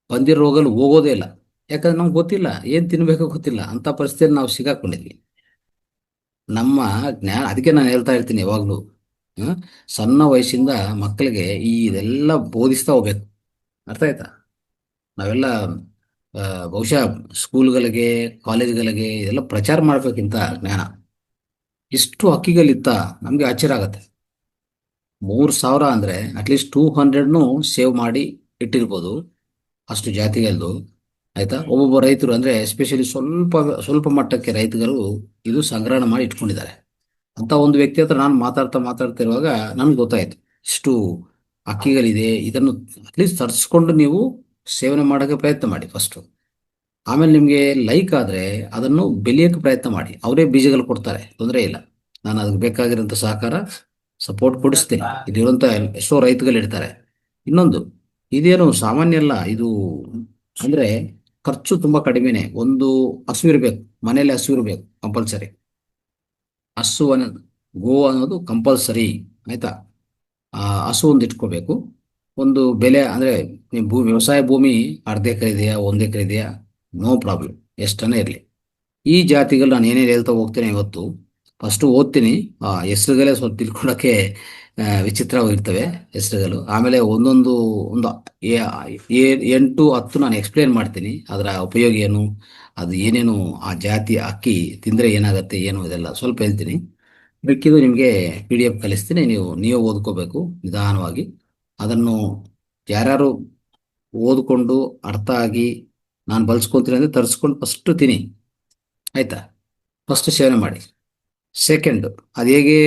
ಬಂದಿರೋ ರೋಗಗಳು ಹೋಗೋದೇ ಇಲ್ಲ. ಯಾಕಂದ್ರೆ ನಮ್ಗೆ ಗೊತ್ತಿಲ್ಲ ಏನ್ ತಿನ್ಬೇಕು ಗೊತ್ತಿಲ್ಲ ಅಂತ ಪರಿಸ್ಥಿತಿಯಲ್ಲಿ ನಾವು ಸಿಗಾಕೊಂಡಿದ್ವಿ. ನಮ್ಮ ಜ್ಞಾನ, ಅದಕ್ಕೆ ನಾನು ಹೇಳ್ತಾ ಇರ್ತೀನಿ ಯಾವಾಗ್ಲೂ, ಹ್ಮ್? ಸಣ್ಣ ವಯಸ್ಸಿಂದ ಮಕ್ಕಳಿಗೆ ಈ ಇದೆಲ್ಲ ಬೋಧಿಸ್ತಾ ಹೋಗ್ಬೇಕು. ಅರ್ಥ ಆಯ್ತಾ? ನಾವೆಲ್ಲ ಆ, ಬಹುಶಃ ಸ್ಕೂಲ್ಗಳಿಗೆ, ಕಾಲೇಜ್ಗಳಿಗೆ ಇದೆಲ್ಲ ಪ್ರಚಾರ ಮಾಡ್ಬೇಕಿಂತ ಜ್ಞಾನ. ಇಷ್ಟು ಹಕ್ಕಿಗಳಿತ್ತ ನಮ್ಗೆ ಆಶ್ಚರ್ಯ ಆಗತ್ತೆ. 3,000 ಅಂದ್ರೆ ಅಟ್ಲೀಸ್ಟ್ 200ನು ಸೇವ್ ಮಾಡಿ ಇಟ್ಟಿರ್ಬೋದು, ಅಷ್ಟು ಜಾತಿಗಳದ್ದು. ಆಯ್ತಾ? ಒಬ್ಬೊಬ್ಬ ರೈತರು ಅಂದ್ರೆ ಎಸ್ಪೆಷಲಿ ಸ್ವಲ್ಪ ಸ್ವಲ್ಪ ಮಟ್ಟಕ್ಕೆ ರೈತರು ಇದು ಸಂಗ್ರಹಣ ಮಾಡಿ ಇಟ್ಕೊಂಡಿದ್ದಾರೆ. ಅಂತ ಒಂದು ವ್ಯಕ್ತಿ ಹತ್ರ ನಾನು ಮಾತಾಡ್ತಿರುವಾಗ ನನ್ಗೆ ಗೊತ್ತಾಯ್ತು, ಇಷ್ಟು ಅಕ್ಕಿಗಳಿದೆ, ಇದನ್ನು ಅಟ್ಲೀಸ್ಟ್ ತರಿಸ್ಕೊಂಡು ನೀವು ಸೇವನೆ ಮಾಡೋಕ್ಕೆ ಪ್ರಯತ್ನ ಮಾಡಿ ಫಸ್ಟ್. ಆಮೇಲೆ ನಿಮಗೆ ಲೈಕ್ ಆದ್ರೆ ಅದನ್ನು ಬೆಳೆಯೋಕ್ಕೆ ಪ್ರಯತ್ನ ಮಾಡಿ. ಅವರೇ ಬೀಜಗಳು ಕೊಡ್ತಾರೆ, ತೊಂದರೆ ಇಲ್ಲ. ನಾನು ಅದಕ್ಕೆ ಬೇಕಾಗಿರೋಂಥ ಸಹಕಾರ, ಸಪೋರ್ಟ್ ಕೊಡಿಸ್ತೀನಿ. ಇಲ್ಲಿರುವಂಥ ಎಷ್ಟೋ ರೈತಗಳು ಇರ್ತಾರೆ. ಇನ್ನೊಂದು, ಇದೇನು ಸಾಮಾನ್ಯ ಅಲ್ಲ ಇದು. ಅಂದ್ರೆ ಖರ್ಚು ತುಂಬಾ ಕಡಿಮೆನೆ. ಒಂದು ಹಸು ಇರಬೇಕು, ಮನೇಲಿ ಹಸು ಇರಬೇಕು ಕಂಪಲ್ಸರಿ. ಹಸು ಅನ್ನೋದು, ಗೋ ಅನ್ನೋದು ಕಂಪಲ್ಸರಿ. ಆಯ್ತಾ? ಆ ಹಸು ಒಂದು ಇಟ್ಕೋಬೇಕು. ಒಂದು ಬೆಲೆ ಅಂದ್ರೆ, ನೀವು ವ್ಯವಸಾಯ ಭೂಮಿ ಅರ್ಧ ಎಕರೆ ಇದೆಯಾ, 1 ಎಕರೆ ಇದೆಯಾ, ನೋ ಪ್ರಾಬ್ಲಮ್, ಎಷ್ಟನೇ ಇರಲಿ. ಈ ಜಾತಿಗಳು ನಾನು ಏನೇನು ಹೇಳ್ತಾ ಹೋಗ್ತೇನೆ ಇವತ್ತು, ಫಸ್ಟ್ ಓದ್ತೀನಿ. ಹೆಸರುಗಳೇ ಸ್ವಲ್ಪ ತಿಳ್ಕೊಳಕ್ಕೆ ವಿಚಿತ್ರವಾಗಿರ್ತವೆ ಹೆಸರುಗಳು. ಆಮೇಲೆ ಒಂದೊಂದು ಒಂದು 8 10 ನಾನು ಎಕ್ಸ್ಪ್ಲೇನ್ ಮಾಡ್ತೀನಿ, ಅದರ ಉಪಯೋಗ ಏನು, ಅದು ಏನೇನು, ಆ ಜಾತಿ ಅಕ್ಕಿ ತಿಂದರೆ ಏನಾಗುತ್ತೆ ಏನು, ಇದೆಲ್ಲ ಸ್ವಲ್ಪ ಹೇಳ್ತೀನಿ. ಬೇಕಿದ್ದು ನಿಮಗೆ PDF ಕಳಿಸ್ತೀನಿ, ನೀವು ಓದ್ಕೋಬೇಕು ನಿಧಾನವಾಗಿ. ಅದನ್ನು ಯಾರ್ಯಾರು ಓದ್ಕೊಂಡು ಅರ್ಥ ಆಗಿ ನಾನು ಬಳಸ್ಕೊತೀನಿ ಅಂದರೆ ತರಿಸ್ಕೊಂಡು ಫಸ್ಟ್ ತಿನ್ನಿ. ಆಯ್ತಾ? ಫಸ್ಟ್ ಸೇವನೆ ಮಾಡಿ. ಸೆಕೆಂಡ್, ಅದು ಹೇಗೆ,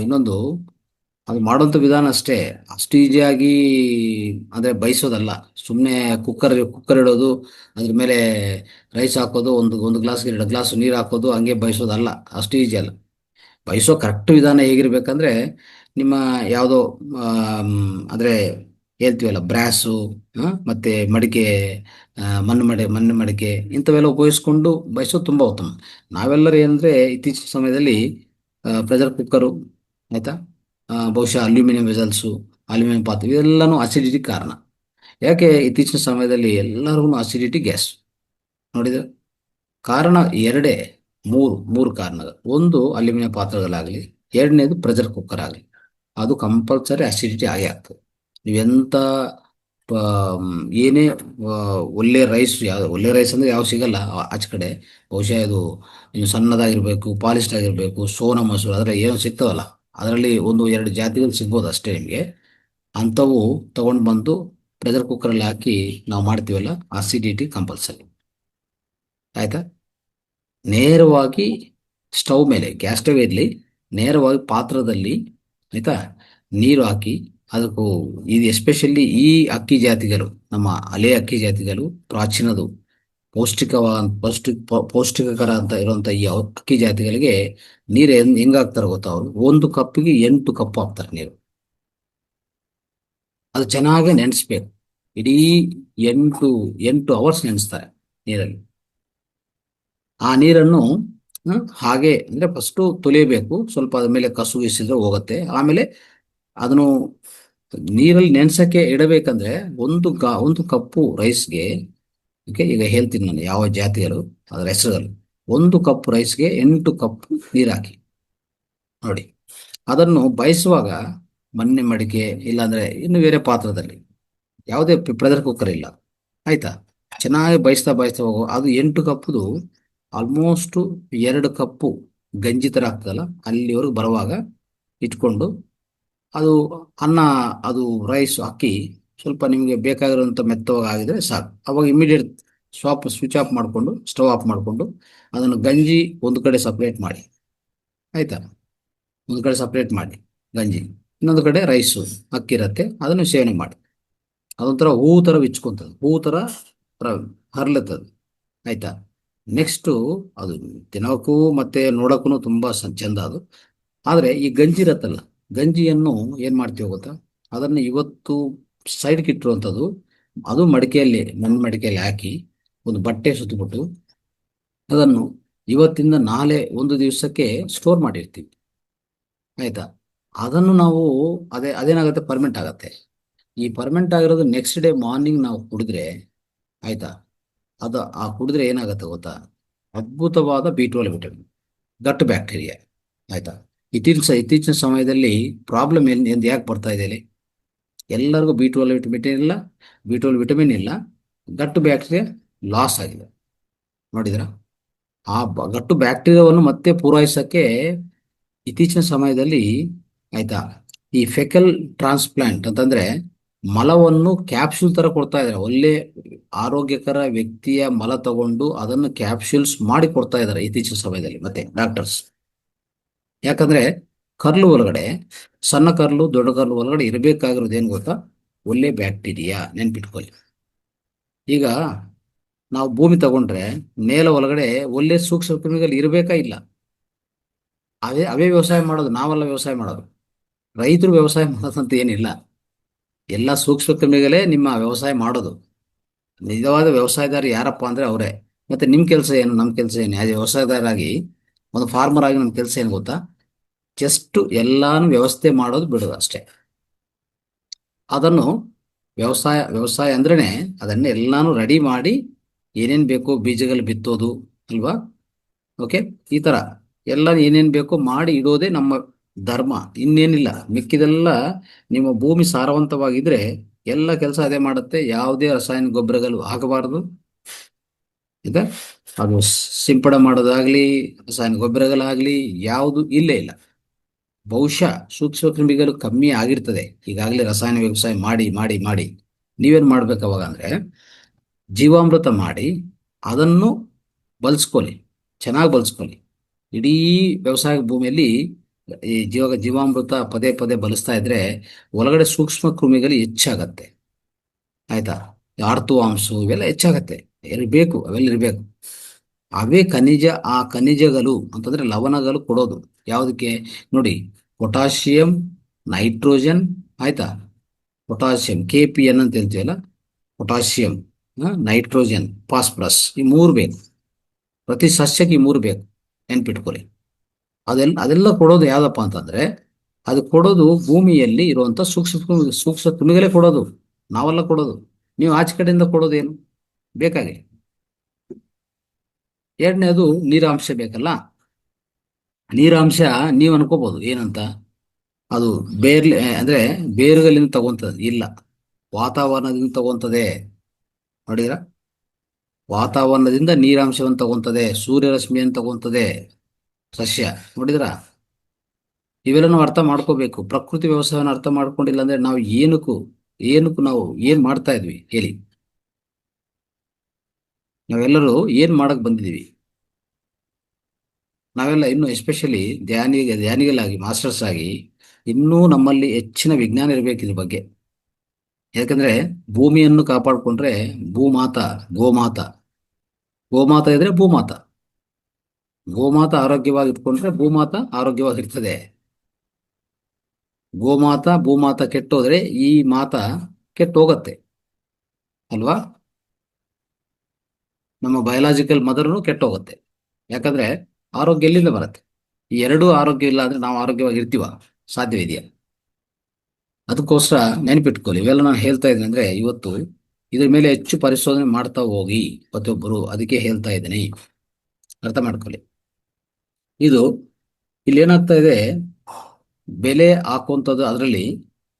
ಇನ್ನೊಂದು, ಅದು ಮಾಡೋಂಥ ವಿಧಾನ ಅಷ್ಟೇ. ಅಷ್ಟು ಈಸಿಯಾಗಿ ಅಂದರೆ ಬಯಸೋದಲ್ಲ. ಸುಮ್ಮನೆ ಕುಕ್ಕರ್ ಇಡೋದು, ಅದ್ರ ಮೇಲೆ ರೈಸ್ ಹಾಕೋದು, ಒಂದು ಗ್ಲಾಸ್ಗೆ 2 ಗ್ಲಾಸ್ ನೀರು ಹಾಕೋದು, ಹಂಗೆ ಬಯಸೋದಲ್ಲ. ಅಷ್ಟು ಈಜಿ ಅಲ್ಲ. ಬಯಸೋ ಕರೆಕ್ಟ್ ವಿಧಾನ ಹೇಗಿರ್ಬೇಕಂದ್ರೆ, ನಿಮ್ಮ ಯಾವುದೋ ಅಂದರೆ ಹೇಳ್ತೀವಲ್ಲ ಬ್ರಾಸು, ಮತ್ತೆ ಮಡಿಕೆ, ಮಣ್ಣು ಮಡಿಕೆ, ಇಂಥವೆಲ್ಲ ಉಪಯೋಗಿಸ್ಕೊಂಡು ಬಯಸೋದು ತುಂಬ ಉತ್ತಮ. ನಾವೆಲ್ಲರೂ ಏನಂದರೆ ಇತ್ತೀಚಿನ ಸಮಯದಲ್ಲಿ ಪ್ರೆಷರ್ ಕುಕ್ಕರು, ಆಯಿತಾ, ಬಹುಶಃ ಅಲ್ಯೂಮಿನಿಯಂ ವೆಸಲ್ಸು, ಅಲ್ಯೂಮಿನಿಯಂ ಪಾತ್ರೆ, ಇವೆಲ್ಲನೂ ಅಸಿಡಿಟಿ ಕಾರಣ. ಯಾಕೆ ಇತ್ತೀಚಿನ ಸಮಯದಲ್ಲಿ ಎಲ್ಲರಿಗೂ ಅಸಿಡಿಟಿ ಗ್ಯಾಸ್? ನೋಡಿದ್ರೆ ಕಾರಣ ಎರಡೇ, ಮೂರು ಕಾರಣಗಳು. ಒಂದು ಅಲ್ಯೂಮಿನಿಯಂ ಪಾತ್ರೆಗಳಾಗಲಿ, ಎರಡನೇದು ಪ್ರೆಷರ್ ಕುಕ್ಕರ್ ಆಗಲಿ, ಅದು ಕಂಪಲ್ಸರಿ ಅಸಿಡಿಟಿ ಆಗೇ ಆಗ್ತದೆ. ನೀವೆಂಥ ಏನೇ ಒಳ್ಳೆ ರೈಸ್, ಯಾವ ಒಳ್ಳೆ ರೈಸ್ ಅಂದರೆ ಯಾವ ಸಿಗಲ್ಲ ಆಚೆ ಕಡೆ. ಬಹುಶಃ ಇದು ನೀವು ಸಣ್ಣದಾಗಿರ್ಬೇಕು, ಪಾಲಿಶ್ಡ್ ಆಗಿರಬೇಕು, ಸೋನಾ ಮಸೂರು, ಅದರ ಏನು ಸಿಗ್ತಾವಲ್ಲ, ಅದರಲ್ಲಿ 1 2 ಜಾತಿಗಳು ಸಿಗ್ಬೋದು ಅಷ್ಟೇ ನಿಮಗೆ. ಅಂಥವು ತಗೊಂಡು ಬಂದು ಪ್ರೆಷರ್ ಕುಕ್ಕರಲ್ಲಿ ಹಾಕಿ ನಾವು ಮಾಡ್ತೀವಲ್ಲ, ಅಸಿಡಿಟಿ ಕಂಪಲ್ಸರಿ. ಆಯ್ತಾ? ನೇರವಾಗಿ ಸ್ಟವ್ ಮೇಲೆ, ಗ್ಯಾಸ್ ಸ್ಟವ್ ಇರಲಿ, ನೇರವಾಗಿ ಪಾತ್ರದಲ್ಲಿ, ಆಯ್ತಾ, ನೀರು ಹಾಕಿ ಅದಕ್ಕೂ, ಇದು ಎಸ್ಪೆಷಲಿ ಈ ಅಕ್ಕಿ ಜಾತಿಗಳು, ನಮ್ಮ ಹಳೆ ಅಕ್ಕಿ ಜಾತಿಗಳು, ಪ್ರಾಚೀನದು, ಪೌಷ್ಟಿಕಕರ ಅಂತ ಇರುವಂತ ಈ ಅಕ್ಕಿ ಜಾತಿಗಳಿಗೆ ನೀರು ಹೆಂಗ್ ಹಾಕ್ತಾರೆ ಗೊತ್ತಾ? ಅವರು 1 ಕಪ್ಪಿಗೆ 8 ಕಪ್ ಹಾಕ್ತಾರೆ ನೀರು. ಅದು ಚೆನ್ನಾಗಿ ನೆನೆಸ್ಬೇಕು. ಇಡೀ 8 8 ಅವರ್ಸ್ ನೆನೆಸ್ತಾರೆ ನೀರಲ್ಲಿ. ಆ ನೀರನ್ನು ಹಾಗೆ ಅಂದ್ರೆ ಫಸ್ಟು ತೊಳಿಬೇಕು, ಸ್ವಲ್ಪ ಅದ್ರ ಮೇಲೆ ಕಸು ಇಸಿದ್ರೆ ಹೋಗುತ್ತೆ. ಆಮೇಲೆ ಅದನ್ನು ನೀರಲ್ಲಿ ನೆನ್ಸಕ್ಕೆ ಇಡಬೇಕಂದ್ರೆ 1 ಕಪ್ಪು ರೈಸ್ಗೆ, ಓಕೆ, ಈಗ ಹೇಳ್ತೀನಿ ನಾನು ಯಾವ ಜಾತಿಗಳು, ಅದರ ಹೆಸರುಗಳು. 1 ಕಪ್ ರೈಸ್ಗೆ 8 ಕಪ್ ನೀರು ಹಾಕಿ ನೋಡಿ. ಅದನ್ನು ಬಯಸುವಾಗ ಮಣ್ಣೆ ಮಡಿಕೆ, ಇಲ್ಲಾಂದ್ರೆ ಇನ್ನು ಬೇರೆ ಪಾತ್ರದಲ್ಲಿ, ಯಾವುದೇ ಪ್ರೆಷರ್ ಕುಕ್ಕರ್ ಇಲ್ಲ, ಆಯ್ತಾ, ಚೆನ್ನಾಗಿ ಬಯಸ್ತಾ ಹೋಗೋ ಅದು 8 ಕಪ್ಪದು ಆಲ್ಮೋಸ್ಟ್ 2 ಕಪ್ಪು ಗಂಜಿ ಥರ ಆಗ್ತದಲ್ಲ, ಅಲ್ಲಿವರೆಗೂ ಬರುವಾಗ ಇಟ್ಕೊಂಡು, ಅದು ಅನ್ನ, ಅದು ರೈಸ್ ಅಕ್ಕಿ ಸ್ವಲ್ಪ ನಿಮಗೆ ಬೇಕಾಗಿರುವಂಥ ಮೆತ್ತವಾಗಿ ಆಗಿದ್ರೆ ಸಾಕು. ಅವಾಗ ಇಮಿಡಿಯೇಟ್ ಸ್ವಿಚ್ ಆಫ್ ಮಾಡಿಕೊಂಡು, ಸ್ಟವ್ ಆಫ್ ಮಾಡಿಕೊಂಡು, ಅದನ್ನು ಗಂಜಿ ಒಂದು ಕಡೆ ಸಪ್ರೇಟ್ ಮಾಡಿ. ಆಯ್ತಾ? ಒಂದು ಕಡೆ ಸಪ್ರೇಟ್ ಮಾಡಿ ಗಂಜಿ, ಇನ್ನೊಂದು ಕಡೆ ರೈಸು ಅಕ್ಕಿ ಇರತ್ತೆ, ಅದನ್ನು ಸೇವನೆ ಮಾಡಿ. ಅದೊಂಥರ ಹೂ ಥರ ಬಿಚ್ಕೊಂತದ್ದು, ಹೂ ಥರ ಹರ್ಲತ್ತದು. ಆಯ್ತಾ? ನೆಕ್ಸ್ಟು ಅದು ತಿನ್ನೋಕ್ಕೂ ಮತ್ತೆ ನೋಡೋಕ್ಕೂ ತುಂಬ ಚಂದ ಅದು. ಆದರೆ ಈ ಗಂಜಿ ಇರತ್ತಲ್ಲ, ಗಂಜಿಯನ್ನು ಏನು ಮಾಡ್ತೀವಿ ಗೊತ್ತಾ? ಅದನ್ನು ಇವತ್ತು ಸೈಡ್ಗೆ ಇಟ್ಟಿರುವಂಥದ್ದು, ಅದು ಮಡಿಕೆಯಲ್ಲಿ, ಮಣ್ಣು ಮಡಿಕೆಯಲ್ಲಿ ಹಾಕಿ ಒಂದು ಬಟ್ಟೆ ಸುತ್ತಬಿಟ್ಟು ಅದನ್ನು ಇವತ್ತಿಂದ ನಾಳೆ ಒಂದು ದಿವಸಕ್ಕೆ ಸ್ಟೋರ್ ಮಾಡಿರ್ತೀವಿ. ಆಯ್ತಾ? ಅದನ್ನು ನಾವು ಅದೇನಾಗುತ್ತೆ, ಪರ್ಮೆಂಟ್ ಆಗತ್ತೆ. ಈ ಪರ್ಮೆಂಟ್ ಆಗಿರೋದು ನೆಕ್ಸ್ಟ್ ಡೇ ಮಾರ್ನಿಂಗ್ ನಾವು ಕುಡಿದ್ರೆ, ಆಯ್ತಾ, ಆ ಕುಡಿದ್ರೆ ಏನಾಗುತ್ತೆ ಗೊತ್ತಾ? ಅದ್ಭುತವಾದ B12 ವಿಟಮಿನ್, ಗಟ್ ಬ್ಯಾಕ್ಟೀರಿಯಾ. ಆಯ್ತಾ? ಇತ್ತೀಚಿನ ಸಮಯದಲ್ಲಿ ಪ್ರಾಬ್ಲಮ್ ಎಂದು ಯಾಕೆ ಬರ್ತಾ ಇದೆ ಇಲ್ಲಿ? ಎಲ್ಲರಿಗೂ B12 ವಿಟಮಿನ್ ಇಲ್ಲ, B12 ವಿಟಮಿನ್ ಇಲ್ಲ, ಗಟ್ಟು ಬ್ಯಾಕ್ಟೀರಿಯಾ ಲಾಸ್ ಆಗಿದೆ. ನೋಡಿದ್ರ? ಆ ಗಟ್ಟು ಬ್ಯಾಕ್ಟೀರಿಯಾವನ್ನು ಮತ್ತೆ ಪೂರೈಸಕ್ಕೆ ಇತ್ತೀಚಿನ ಸಮಯದಲ್ಲಿ, ಆಯ್ತಾ, ಈ ಫೆಕಲ್ ಟ್ರಾನ್ಸ್ಪ್ಲಾಂಟ್ ಅಂತಂದ್ರೆ ಮಲವನ್ನು ಕ್ಯಾಪ್ಸೂಲ್ ತರ ಕೊಡ್ತಾ ಇದ್ದಾರೆ. ಒಳ್ಳೆ ಆರೋಗ್ಯಕರ ವ್ಯಕ್ತಿಯ ಮಲ ತಗೊಂಡು ಅದನ್ನು ಕ್ಯಾಪ್ಸೂಲ್ಸ್ ಮಾಡಿ ಕೊಡ್ತಾ ಇದ್ದಾರೆ ಇತ್ತೀಚಿನ ಸಮಯದಲ್ಲಿ ಮತ್ತೆ ಡಾಕ್ಟರ್ಸ್. ಯಾಕಂದ್ರೆ ಕರ್ಲು ಒಳಗಡೆ, ಸಣ್ಣ ಕರ್ಲು ದೊಡ್ಡ ಕರ್ಲು ಒಳಗಡೆ ಇರಬೇಕಾಗಿರೋದು ಏನು ಗೊತ್ತಾ? ಒಳ್ಳೆ ಬ್ಯಾಕ್ಟೀರಿಯಾ. ನೆನ್ಪಿಟ್ಕೊಳ್ಳಿ. ಈಗ ನಾವು ಭೂಮಿ ತಗೊಂಡ್ರೆ ನೇಲ ಒಳಗಡೆ ಒಳ್ಳೆ ಸೂಕ್ಷ್ಮ ಕ್ರಿಮಿಗಳು ಇರಬೇಕಾ? ಇಲ್ಲ. ಅವೇ ವ್ಯವಸಾಯ ಮಾಡೋದು, ನಾವೆಲ್ಲ ವ್ಯವಸಾಯ ಮಾಡೋದು. ರೈತರು ವ್ಯವಸಾಯ ಮಾಡೋದಂತ ಏನಿಲ್ಲ. ಎಲ್ಲ ಸೂಕ್ಷ್ಮ ಕ್ರಿಮಿಗಳೇ ನಿಮ್ಮ ವ್ಯವಸಾಯ ಮಾಡೋದು. ನಿಜವಾದ ವ್ಯವಸಾಯದಾರ ಯಾರಪ್ಪ ಅಂದ್ರೆ ಅವರೇ. ಮತ್ತೆ ನಿಮ್ ಕೆಲಸ ಏನು, ನಮ್ಮ ಕೆಲಸ ಏನು? ಆಸ್ ವ್ಯವಸಾಯದಾರಾಗಿ, ಒಂದು ಫಾರ್ಮರ್ ಆಗಿ ನಮ್ಮ ಕೆಲಸ ಏನು ಗೊತ್ತಾ? ಜಸ್ಟ್ ಎಲ್ಲಾನು ವ್ಯವಸ್ಥೆ ಮಾಡೋದು, ಬಿಡೋದು ಅಷ್ಟೇ. ಅದನ್ನು ವ್ಯವಸಾಯ ಅಂದ್ರೇನೆ ಅದನ್ನ ಎಲ್ಲಾನು ರೆಡಿ ಮಾಡಿ ಏನೇನ್ ಬೇಕೋ ಬೀಜಗಳು ಬಿತ್ತೋದು ಅಲ್ವಾ? ಓಕೆ, ಈ ತರ ಎಲ್ಲ ಏನೇನ್ ಬೇಕೋ ಮಾಡಿ ಇಡೋದೇ ನಮ್ಮ ಧರ್ಮ, ಇನ್ನೇನಿಲ್ಲ. ಮಿಕ್ಕಿದೆಲ್ಲ ನಿಮ್ಮ ಭೂಮಿ ಸಾರವಂತವಾಗಿದ್ರೆ ಎಲ್ಲ ಕೆಲಸ ಅದೇ ಮಾಡುತ್ತೆ. ಯಾವುದೇ ರಾಸಾಯನಿಕ ಗೊಬ್ಬರಗಳು ಆಗಬಾರದು. ಇದೆ, ಅದು ಸಿಂಪಡ ಮಾಡೋದಾಗ್ಲಿ, ರಾಸಾಯನಿಕ ಗೊಬ್ಬರಗಳಾಗ್ಲಿ ಯಾವುದು ಇಲ್ಲೇ ಇಲ್ಲ. ಬಹುಶಃ ಸೂಕ್ಷ್ಮ ಕ್ರಿಮಿಗಳು ಕಮ್ಮಿ ಆಗಿರ್ತದೆ ಈಗಾಗಲೇ ರಾಸಾಯನಿಕ ವ್ಯವಸಾಯ ಮಾಡಿ ಮಾಡಿ ಮಾಡಿ. ನೀವೇನ್ ಮಾಡ್ಬೇಕು ಅವಾಗ ಅಂದ್ರೆ, ಜೀವಾಮೃತ ಮಾಡಿ ಅದನ್ನು ಬಳಸ್ಕೊಳ್ಳಿ, ಚೆನ್ನಾಗಿ ಬಳಸ್ಕೊಳ್ಳಿ. ಇಡೀ ವ್ಯವಸಾಯ ಭೂಮಿಯಲ್ಲಿ ಈ ಜೀವಾಮೃತ ಪದೇ ಪದೇ ಬಳಸ್ತಾ ಇದ್ರೆ ಒಳಗಡೆ ಸೂಕ್ಷ್ಮ ಕ್ರಿಮಿಗಳು ಹೆಚ್ಚಾಗತ್ತೆ. ಆಯ್ತಾ? ಆರ್ತುವಾಂಶ ಇವೆಲ್ಲ ಹೆಚ್ಚಾಗತ್ತೆ. ಇರಬೇಕು, ಅವೆಲ್ಲ ಇರಬೇಕು. ಅವೇ ಆ ಖನಿಜಗಳು ಅಂತಂದ್ರೆ ಲವಣಗಳು ಕೊಡೋದು ಯಾವುದಕ್ಕೆ ನೋಡಿ? ಪೊಟ್ಯಾಷಿಯಂ, ನೈಟ್ರೋಜನ್, ಆಯ್ತಾ, ಪೊಟ್ಯಾಷಿಯಂ KPN ಅಂತ ಹೇಳ್ತೀವಲ್ಲ, ಪೊಟ್ಯಾಷಿಯಂ, ನೈಟ್ರೋಜನ್, ಫಾಸ್ಫರಸ್, ಈ ಮೂರು ಬೇಕು. ಪ್ರತಿ ಸಸ್ಯಕ್ಕೆ ಈ ಮೂರು ಬೇಕು, ನೆನ್ಪಿಟ್ಕೊಳ್ಳಿ. ಅದೆಲ್ಲ ಕೊಡೋದು ಯಾವ್ದಪ್ಪ ಅಂತಂದ್ರೆ, ಅದು ಕೊಡೋದು ಭೂಮಿಯಲ್ಲಿ ಇರುವಂತ ಸೂಕ್ಷ್ಮ ಕ್ರಿಮಿಗಳೇ ಕೊಡೋದು, ನಾವೆಲ್ಲ ಕೊಡೋದು. ನೀವು ಆಚೆ ಕಡೆಯಿಂದ ಕೊಡೋದೇನು ಬೇಕಾಗಿ. ಎರಡನೇದು ನೀರಾಂಶ ಬೇಕಲ್ಲ. ನೀರಾಂಶ ನೀವು ಅನ್ಕೋಬಹುದು ಏನಂತ, ಅದು ಅಂದ್ರೆ ಬೇರುಗಳಿಂದ ತಗೊಂತದ ಇಲ್ಲ, ವಾತಾವರಣದಿಂದ ತಗೊಂತದೆ. ನೋಡಿದ್ರ? ವಾತಾವರಣದಿಂದ ನೀರಾಂಶವನ್ನು ತಗೊಂತದೆ, ಸೂರ್ಯರಶ್ಮಿಯನ್ನು ತಗೊಂತದೆ ಸಸ್ಯ. ನೋಡಿದ್ರ? ಇವೆಲ್ಲ ನಾವು ಅರ್ಥ ಮಾಡ್ಕೋಬೇಕು. ಪ್ರಕೃತಿ ವ್ಯವಸಾಯವನ್ನು ಅರ್ಥ ಮಾಡ್ಕೊಂಡಿಲ್ಲ ಅಂದ್ರೆ ನಾವು ಏನಕ್ಕೂ ನಾವು ಏನ್ ಮಾಡ್ತಾ ಇದ್ವಿ ಹೇಳಿ? ನಾವೆಲ್ಲರೂ ಏನ್ ಮಾಡಕ್ ಬಂದಿದೀವಿ? ನಾವೆಲ್ಲ ಇನ್ನು ಎಸ್ಪೆಷಲಿ ಧ್ಯಾನಿಗಳಾಗಿ, ಮಾಸ್ಟರ್ಸ್ ಆಗಿ ಇನ್ನೂ ನಮ್ಮಲ್ಲಿ ಹೆಚ್ಚಿನ ವಿಜ್ಞಾನ ಇರಬೇಕು ಇದ್ರ ಬಗ್ಗೆ. ಯಾಕಂದ್ರೆ ಭೂಮಿಯನ್ನು ಕಾಪಾಡಿಕೊಂಡ್ರೆ ಗೋಮಾತ ಇದ್ರೆ ಗೋಮಾತ ಆರೋಗ್ಯವಾಗಿ ಇಟ್ಕೊಂಡ್ರೆ ಭೂಮಾತ ಆರೋಗ್ಯವಾಗಿರ್ತದೆ. ಭೂಮಾತ ಕೆಟ್ಟೋದ್ರೆ ಈ ಮಾತ ಕೆಟ್ಟೋಗತ್ತೆ ಅಲ್ವಾ? ನಮ್ಮ ಬಯೋಲಾಜಿಕಲ್ ಮದರ್ನು ಕೆಟ್ಟೋಗುತ್ತೆ. ಯಾಕಂದ್ರೆ ಆರೋಗ್ಯ ಎಲ್ಲಿಂದ ಬರುತ್ತೆ? ಈ ಎರಡೂ ಆರೋಗ್ಯ ಇಲ್ಲ ಅಂದ್ರೆ ನಾವು ಆರೋಗ್ಯವಾಗಿರ್ತೀವ? ಸಾಧ್ಯವಿದೆಯಾ? ಅದಕ್ಕೋಸ್ಕರ ನೆನಪಿಟ್ಕೊಳ್ಳಿ. ಇವೆಲ್ಲ ನಾನು ಹೇಳ್ತಾ ಇದ್ದೀನಿ ಅಂದ್ರೆ ಇವತ್ತು ಇದ್ರ ಮೇಲೆ ಹೆಚ್ಚು ಪರಿಶೋಧನೆ ಮಾಡ್ತಾ ಹೋಗಿ ಪ್ರತಿಯೊಬ್ಬರು, ಅದಕ್ಕೆ ಹೇಳ್ತಾ ಇದ್ದೀನಿ, ಅರ್ಥ ಮಾಡ್ಕೊಳ್ಳಿ. ಇಲ್ಲಿ ಏನಾಗ್ತಾ ಇದೆ, ಬೆಲೆ ಹಾಕುವಂಥದ್ದು ಅದರಲ್ಲಿ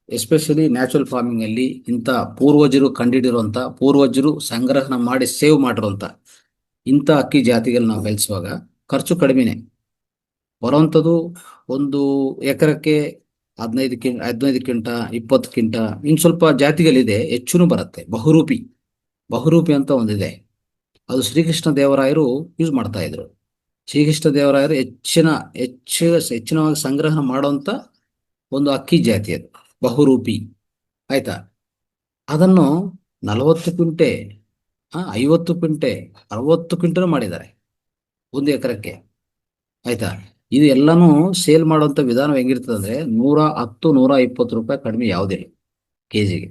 ಎಸ್ಪೆಷಲಿ ನ್ಯಾಚುರಲ್ ಫಾರ್ಮಿಂಗ್ ಅಲ್ಲಿ ಇಂಥ ಪೂರ್ವಜರು ಸಂಗ್ರಹಣ ಮಾಡಿ ಸೇವ್ ಮಾಡಿರುವಂತ ಇಂಥ ಅಕ್ಕಿ ಜಾತಿಗಳು ನಾವು ಬೆಳೆಸುವಾಗ ಖರ್ಚು ಕಡಿಮೆನೆ ಬರುವಂಥದ್ದು. ಒಂದು ಎಕರೆಕ್ಕೆ 15 ಕ್ವಿಂಟ 20 ಕ್ವಿಂಟ, ಇನ್ನು ಸ್ವಲ್ಪ ಜಾತಿಗಳಿದೆ ಹೆಚ್ಚು ಬರುತ್ತೆ. ಬಹುರೂಪಿ ಅಂತ ಒಂದಿದೆ, ಅದು ಶ್ರೀಕೃಷ್ಣ ದೇವರಾಯರು ಯೂಸ್ ಮಾಡ್ತಾ ಇದ್ರು. ಶ್ರೀಕೃಷ್ಣ ದೇವರಾಯರು ಹೆಚ್ಚಿನವಾಗಿ ಸಂಗ್ರಹಣ ಮಾಡುವಂತ ಒಂದು ಅಕ್ಕಿ ಜಾತಿ ಅದು, ಬಹುರೂಪಿ. ಆಯ್ತಾ? ಅದನ್ನು 40 ಕ್ವಿಂಟೆ, 50 ಕ್ವಿಂಟೆ, 60 ಕ್ವಿಂಟಲ್ ಮಾಡಿದ್ದಾರೆ ಒಂದು ಎಕರೆಕ್ಕೆ. ಆಯ್ತಾ? ಇದು ಎಲ್ಲಾನು ಸೇಲ್ ಮಾಡುವಂತ ವಿಧಾನ ಹೆಂಗಿರ್ತದೆ ಅಂದ್ರೆ, 110-120 ರೂಪಾಯಿ ಕಡಿಮೆ ಯಾವುದಿಲ್ಲ ಕೆಜಿಗೆ.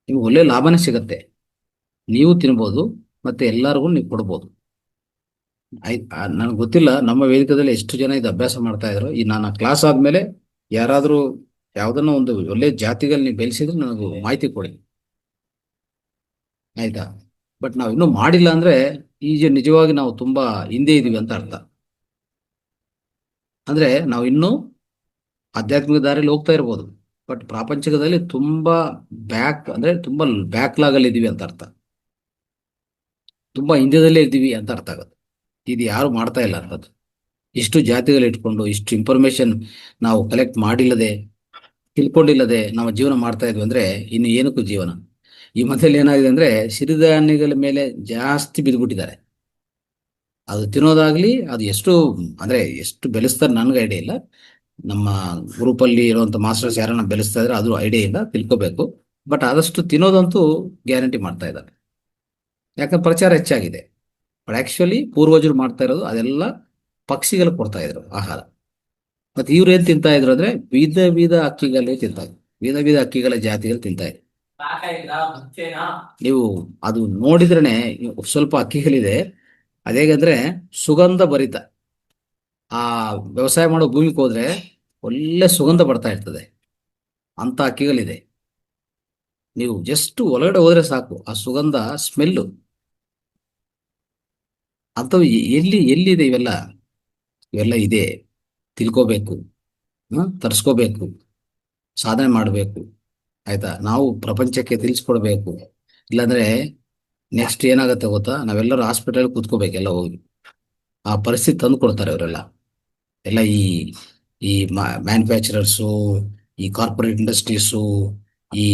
ನಿಮ್ಗೆ ಒಳ್ಳೆ ಲಾಭನೇ ಸಿಗತ್ತೆ. ನೀವು ತಿನ್ಬೋದು, ಮತ್ತೆ ಎಲ್ಲರಿಗೂ ನೀವು ಕೊಡ್ಬೋದು. ನನಗೆ ಗೊತ್ತಿಲ್ಲ ನಮ್ಮ ವೇದಿಕದಲ್ಲಿ ಎಷ್ಟು ಜನ ಇದು ಅಭ್ಯಾಸ ಮಾಡ್ತಾ ಇದ್ರು. ಈ ನಾನು ಕ್ಲಾಸ್ ಆದ್ಮೇಲೆ ಯಾರಾದರೂ ಯಾವ್ದನ್ನ ಒಂದು ಒಳ್ಳೆ ಜಾತಿಗಳು ನೀವು ಬೆಳೆಸಿದ್ರೆ ನನಗೆ ಮಾಹಿತಿ ಕೊಡಿ, ಆಯ್ತಾ. ಬಟ್ ನಾವು ಇನ್ನೂ ಮಾಡಿಲ್ಲ ಅಂದ್ರೆ ಈಗ ನಿಜವಾಗಿ ನಾವು ತುಂಬಾ ಹಿಂದೆ ಇದೀವಿ ಅಂತ ಅರ್ಥ. ಅಂದ್ರೆ ನಾವು ಇನ್ನೂ ಆಧ್ಯಾತ್ಮಿಕ ದಾರಿಯಲ್ಲಿ ಹೋಗ್ತಾ ಇರ್ಬೋದು, ಬಟ್ ಪ್ರಾಪಂಚಿಕದಲ್ಲಿ ತುಂಬಾ ಅಂದ್ರೆ ತುಂಬಾ ಬ್ಯಾಕ್ಲಾಗ್ ಅಲ್ಲಿ ಇದೀವಿ ಅಂತ ಅರ್ಥ. ತುಂಬಾ ಹಿಂದೆದಲ್ಲೇ ಇದ್ದೀವಿ ಅಂತ ಅರ್ಥ ಆಗುತ್ತೆ. ಇದು ಯಾರು ಮಾಡ್ತಾ ಇಲ್ಲ ಅಂತದ್ದು. ಇಷ್ಟು ಜಾತಿಗಳು ಇಟ್ಕೊಂಡು ಇಷ್ಟು ಇನ್ಫಾರ್ಮೇಶನ್ ನಾವು ಕಲೆಕ್ಟ್ ಮಾಡಿಲ್ಲದೆ, ತಿಳ್ಕೊಂಡಿಲ್ಲದೆ ನಾವು ಜೀವನ ಮಾಡ್ತಾ ಇದ್ವಿ ಅಂದ್ರೆ ಇನ್ನು ಏನಕ್ಕೂ ಜೀವನ. ಈ ಮಧ್ಯದಲ್ಲಿ ಏನಾಗಿದೆ ಅಂದ್ರೆ ಸಿರಿಧಾನ್ಯಗಳ ಮೇಲೆ ಜಾಸ್ತಿ ಬಿದ್ದುಬಿಟ್ಟಿದ್ದಾರೆ. ಅದು ತಿನ್ನೋದಾಗ್ಲಿ, ಅದು ಎಷ್ಟು ಅಂದ್ರೆ ಎಷ್ಟು ಬೆಳೆಸ್ತಾರೆ ನನ್ಗೆ ಐಡಿಯಾ ಇಲ್ಲ. ನಮ್ಮ ಗ್ರೂಪ್ ಅಲ್ಲಿ ಇರುವಂತ ಮಾಸ್ಟರ್ಸ್ ಯಾರನ್ನ ಬೆಳೆಸ್ತಾ ಇದ್ರೆ ಅದು ಐಡಿಯಾ ಇಲ್ಲ, ತಿಳ್ಕೋಬೇಕು. ಬಟ್ ಆದಷ್ಟು ತಿನ್ನೋದಂತೂ ಗ್ಯಾರಂಟಿ ಮಾಡ್ತಾ ಇದ್ದಾರೆ, ಯಾಕಂದ್ರೆ ಪ್ರಚಾರ ಹೆಚ್ಚಾಗಿದೆ. ಬಟ್ ಆಕ್ಚುಲಿ ಪೂರ್ವಜರು ಮಾಡ್ತಾ ಇರೋದು ಅದೆಲ್ಲ ಪಕ್ಷಿಗಳು ಕೊಡ್ತಾ ಇದ್ರು ಆಹಾರ. ಮತ್ತೆ ಇವ್ರು ಏನ್ ತಿಂತಾ ಇದ್ರು ಅಂದ್ರೆ ವಿಧ ವಿಧ ಅಕ್ಕಿಗಳೇ ತಿಂತಾ ಇದ್ರು, ವಿಧ ವಿಧ ಅಕ್ಕಿಗಳ ಜಾತಿಗಳು ತಿಂತಾ ಇದ್ರು. ನೀವು ಅದು ನೋಡಿದ್ರೇನೆ ಸ್ವಲ್ಪ ಅಕ್ಕಿಗಳಿದೆ, ಅದೇಗಂದ್ರೆ ಸುಗಂಧ ಭರಿತ. ಆ ವ್ಯವಸಾಯ ಮಾಡೋ ಭೂಮಿಗೆ ಹೋದ್ರೆ ಒಳ್ಳೆ ಸುಗಂಧ ಬರ್ತಾ ಇರ್ತದೆ, ಅಂತ ಅಕ್ಕಿಗಳಿದೆ. ನೀವು ಜಸ್ಟ್ ಒಳಗಡೆ ಹೋದ್ರೆ ಸಾಕು, ಆ ಸುಗಂಧ ಸ್ಮೆಲ್ಲು ಅಂಥವು ಎಲ್ಲಿದೆ ಇವೆಲ್ಲ. ಇವೆಲ್ಲ ಇದೆ, ತಿಳ್ಕೋಬೇಕು, ತರಿಸ್ಕೋಬೇಕು, ಸಾಧನೆ ಮಾಡಬೇಕು, ಆಯ್ತಾ. ನಾವು ಪ್ರಪಂಚಕ್ಕೆ ತಿಳಿಸ್ಕೊಡ್ಬೇಕು. ಇಲ್ಲಾಂದ್ರೆ ನೆಕ್ಸ್ಟ್ ಏನಾಗುತ್ತೆ ಗೊತ್ತಾ, ನಾವೆಲ್ಲರೂ ಹಾಸ್ಪಿಟಲ್ ಕೂತ್ಕೋಬೇಕೆಲ್ಲ ಹೋಗಿ. ಆ ಪರಿಸ್ಥಿತಿ ತಂದು ಕೊಡ್ತಾರೆ ಅವರೆಲ್ಲ. ಎಲ್ಲ ಈ ಮ್ಯಾನುಫ್ಯಾಕ್ಚರರ್ಸು, ಈ ಕಾರ್ಪೊರೇಟ್ ಇಂಡಸ್ಟ್ರೀಸು, ಈ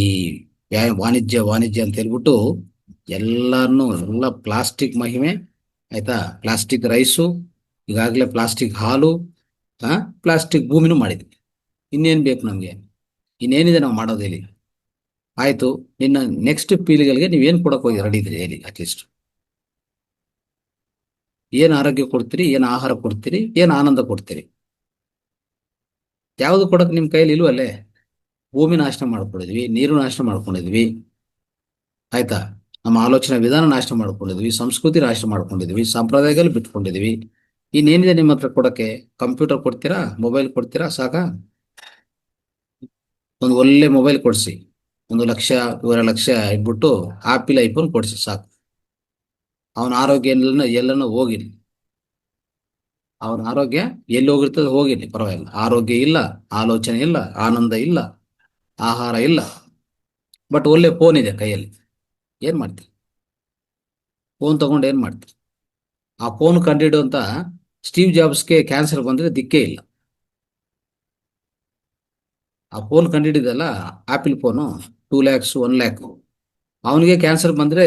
ವಾಣಿಜ್ಯ ವಾಣಿಜ್ಯ ಅಂತ ಹೇಳ್ಬಿಟ್ಟು ಎಲ್ಲ ಪ್ಲಾಸ್ಟಿಕ್ ಮಹಿಮೆ, ಆಯ್ತಾ. ಪ್ಲಾಸ್ಟಿಕ್ ರೈಸು, ಈಗಾಗಲೇ ಪ್ಲಾಸ್ಟಿಕ್ ಹಾಲು, ಪ್ಲಾಸ್ಟಿಕ್ ಭೂಮಿನೂ ಮಾಡಿದ್ವಿ. ಇನ್ನೇನು ಬೇಕು ನಮಗೆ? ಇನ್ನೇನಿದೆ ನಾವು ಮಾಡೋದು ಹೇಳಿ? ಆಯ್ತು, ಇನ್ನು ನೆಕ್ಸ್ಟ್ ಪೀಳಿಗೆಗಳಿಗೆ ನೀವೇನು ಕೊಡಕ್ಕೆ ಹೋಗಿ ರೆಡಿ ಇದ್ರಿ ಹೇಳಿ? ಅಟ್ಲೀಸ್ಟ್ ಏನು ಆರೋಗ್ಯ ಕೊಡ್ತೀರಿ, ಏನು ಆಹಾರ ಕೊಡ್ತೀರಿ, ಏನು ಆನಂದ ಕೊಡ್ತೀರಿ? ಯಾವುದು ಕೊಡಕ್ಕೆ ನಿಮ್ಮ ಕೈಯಲ್ಲಿ ಇಲ್ವಲ್ಲೇ. ಭೂಮಿ ನಾಶ ಮಾಡ್ಕೊಂಡಿದ್ವಿ, ನೀರು ನಾಶ ಮಾಡ್ಕೊಂಡಿದ್ವಿ, ಆಯ್ತಾ. ನಮ್ಮ ಆಲೋಚನಾ ವಿಧಾನ ನಾಶ ಮಾಡ್ಕೊಂಡಿದ್ವಿ, ಸಂಸ್ಕೃತಿ ನಾಶ ಮಾಡ್ಕೊಂಡಿದ್ವಿ, ಸಂಪ್ರದಾಯಗಳು ಬಿಟ್ಕೊಂಡಿದ್ವಿ. ಇನ್ನೇನಿದೆ ನಿಮ್ಮ ಹತ್ರ ಕೊಡಕ್ಕೆ? ಕಂಪ್ಯೂಟರ್ ಕೊಡ್ತೀರಾ, ಮೊಬೈಲ್ ಕೊಡ್ತೀರಾ, ಸಾಕಾ? ಒಂದು ಒಳ್ಳೆ ಮೊಬೈಲ್ ಕೊಡಿಸಿ, 1 ಲಕ್ಷ 2 ಲಕ್ಷ ಇಟ್ಬಿಟ್ಟು ಆಪಿಲ್ ಐಫೋನ್ ಕೊಡಿಸಿ ಸಾಕು. ಅವನ ಆರೋಗ್ಯ ಎಲ್ಲನೂ ಹೋಗಿರ್ಲಿ, ಅವನ ಆರೋಗ್ಯ ಎಲ್ಲಿ ಹೋಗಿರ್ತದೆ ಹೋಗಿರ್ಲಿ, ಪರವಾಗಿಲ್ಲ. ಆರೋಗ್ಯ ಇಲ್ಲ, ಆಲೋಚನೆ ಇಲ್ಲ, ಆನಂದ ಇಲ್ಲ, ಆಹಾರ ಇಲ್ಲ, ಬಟ್ ಒಳ್ಳೆ ಫೋನ್ ಇದೆ ಕೈಯಲ್ಲಿ. ಏನ್ ಮಾಡ್ತೀರಿ? ಫೋನ್ ತಗೊಂಡು ಏನ್ ಮಾಡ್ತೀರಿ? ಆ ಫೋನ್ ಕಂಡಿಡುವಂತ ಸ್ಟೀವ್ ಜಾಬ್ಸ್ಗೆ ಕ್ಯಾನ್ಸರ್ ಬಂದ್ರೆ ದಿಕ್ಕೇ ಇಲ್ಲ. ಆ ಫೋನ್ ಕಂಡಿಡಿದಲ್ಲ, ಆಪಿಲ್ ಫೋನು, 2 lakhs 1 lakh, ಅವನಿಗೆ ಕ್ಯಾನ್ಸರ್ ಬಂದ್ರೆ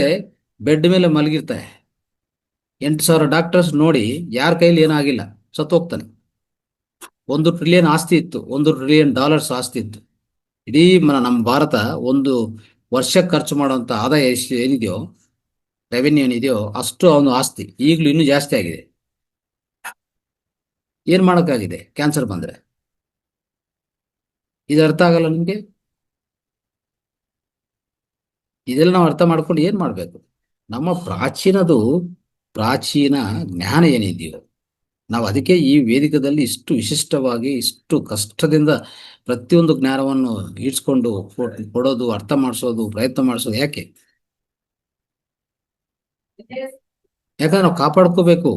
ಬೆಡ್ ಮೇಲೆ ಮಲಗಿರ್ತಾರೆ. 8,000 ಡಾಕ್ಟರ್ಸ್ ನೋಡಿ ಯಾರ ಕೈಲಿ ಏನಾಗಿಲ್ಲ, ಸತ್ತೋಗ್ತಾನೆ. 1 ಟ್ರಿಲಿಯನ್ ಆಸ್ತಿ ಇತ್ತು, $1 ಟ್ರಿಲಿಯನ್ ಆಸ್ತಿ ಇತ್ತು. ಇಡೀ ನಮ್ಮ ಭಾರತ ಒಂದು ವರ್ಷಕ್ಕೆ ಖರ್ಚು ಮಾಡುವಂತ ಆದಾಯ ಎಷ್ಟು ಏನಿದೆಯೋ, ರೆವೆನ್ಯೂ ಏನಿದೆಯೋ ಅಷ್ಟು ಅವನು ಆಸ್ತಿ ಈಗಲೂ ಇನ್ನೂ ಜಾಸ್ತಿ ಆಗಿದೆ. ಏನ್ ಮಾಡೋಕ್ಕಾಗಿದೆ ಕ್ಯಾನ್ಸರ್ ಬಂದ್ರೆ? ಇದು ಅರ್ಥ ಆಗಲ್ಲ ನಿಮ್ಗೆ? ಇದೆಲ್ಲ ನಾವು ಅರ್ಥ ಮಾಡ್ಕೊಂಡು ಏನ್ ಮಾಡ್ಬೇಕು? ನಮ್ಮ ಪ್ರಾಚೀನ ಜ್ಞಾನ ಏನಿದೆಯೋ, ನಾವು ಅದಕ್ಕೆ ಈ ವೇದಿಕದಲ್ಲಿ ಇಷ್ಟು ವಿಶಿಷ್ಟವಾಗಿ ಇಷ್ಟು ಕಷ್ಟದಿಂದ ಪ್ರತಿಯೊಂದು ಜ್ಞಾನವನ್ನು ಈಡ್ಸ್ಕೊಂಡು ಕೊಡೋದು, ಅರ್ಥ ಮಾಡಿಸೋದು, ಪ್ರಯತ್ನ ಮಾಡಿಸೋದು ಯಾಕೆ? ಯಾಕಂದ್ರೆ ನಾವು ಕಾಪಾಡ್ಕೋಬೇಕು,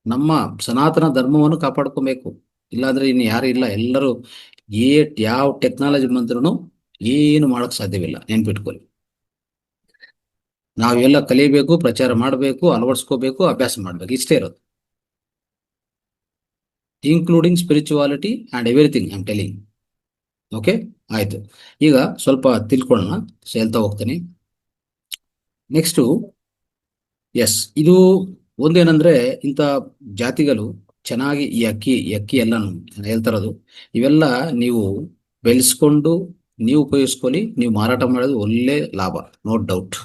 ನಮ್ಮ ಸನಾತನ ಧರ್ಮವನ್ನು ಕಾಪಾಡ್ಕೋಬೇಕು. ಇಲ್ಲಾಂದ್ರೆ ಇನ್ನು ಯಾರು ಇಲ್ಲ, ಎಲ್ಲರೂ ಯಾವ ಟೆಕ್ನಾಲಜಿ ಬಂದ್ರೂ ಏನು ಮಾಡಕ್ ಸಾಧ್ಯವಿಲ್ಲ, ನೆನ್ಪಿಟ್ಕೊಳ್ಳಿ. ನಾವೆಲ್ಲ ಕಲಿಬೇಕು, ಪ್ರಚಾರ ಮಾಡಬೇಕು, ಅಳವಡಿಸ್ಕೋಬೇಕು, ಅಭ್ಯಾಸ ಮಾಡ್ಬೇಕು, ಇಷ್ಟೇ ಇರೋದು. Including spirituality and everything I am telling. Okay, ಆಯ್ತು. ಈಗ ಸ್ವಲ್ಪ ತಿಳ್ಕೊಳ್ಳೋಣ, ಹೇಳ್ತಾ ಹೋಗ್ತೀನಿ. ನೆಕ್ಸ್ಟು, ಎಸ್, ಇದು ಒಂದೇನಂದ್ರೆ ಇಂಥ ಜಾತಿಗಳು ಚೆನ್ನಾಗಿ ಈ ಅಕ್ಕಿ ಎಲ್ಲ ಹೇಳ್ತಾ ಇರೋದು, ಇವೆಲ್ಲ ನೀವು ಬೆಳೆಸ್ಕೊಂಡು ನೀವು ಉಪಯೋಗಿಸ್ಕೊಳ್ಳಿ, ನೀವು ಮಾರಾಟ ಮಾಡೋದು ಒಳ್ಳೆ ಲಾಭ, ನೋ ಡೌಟ್.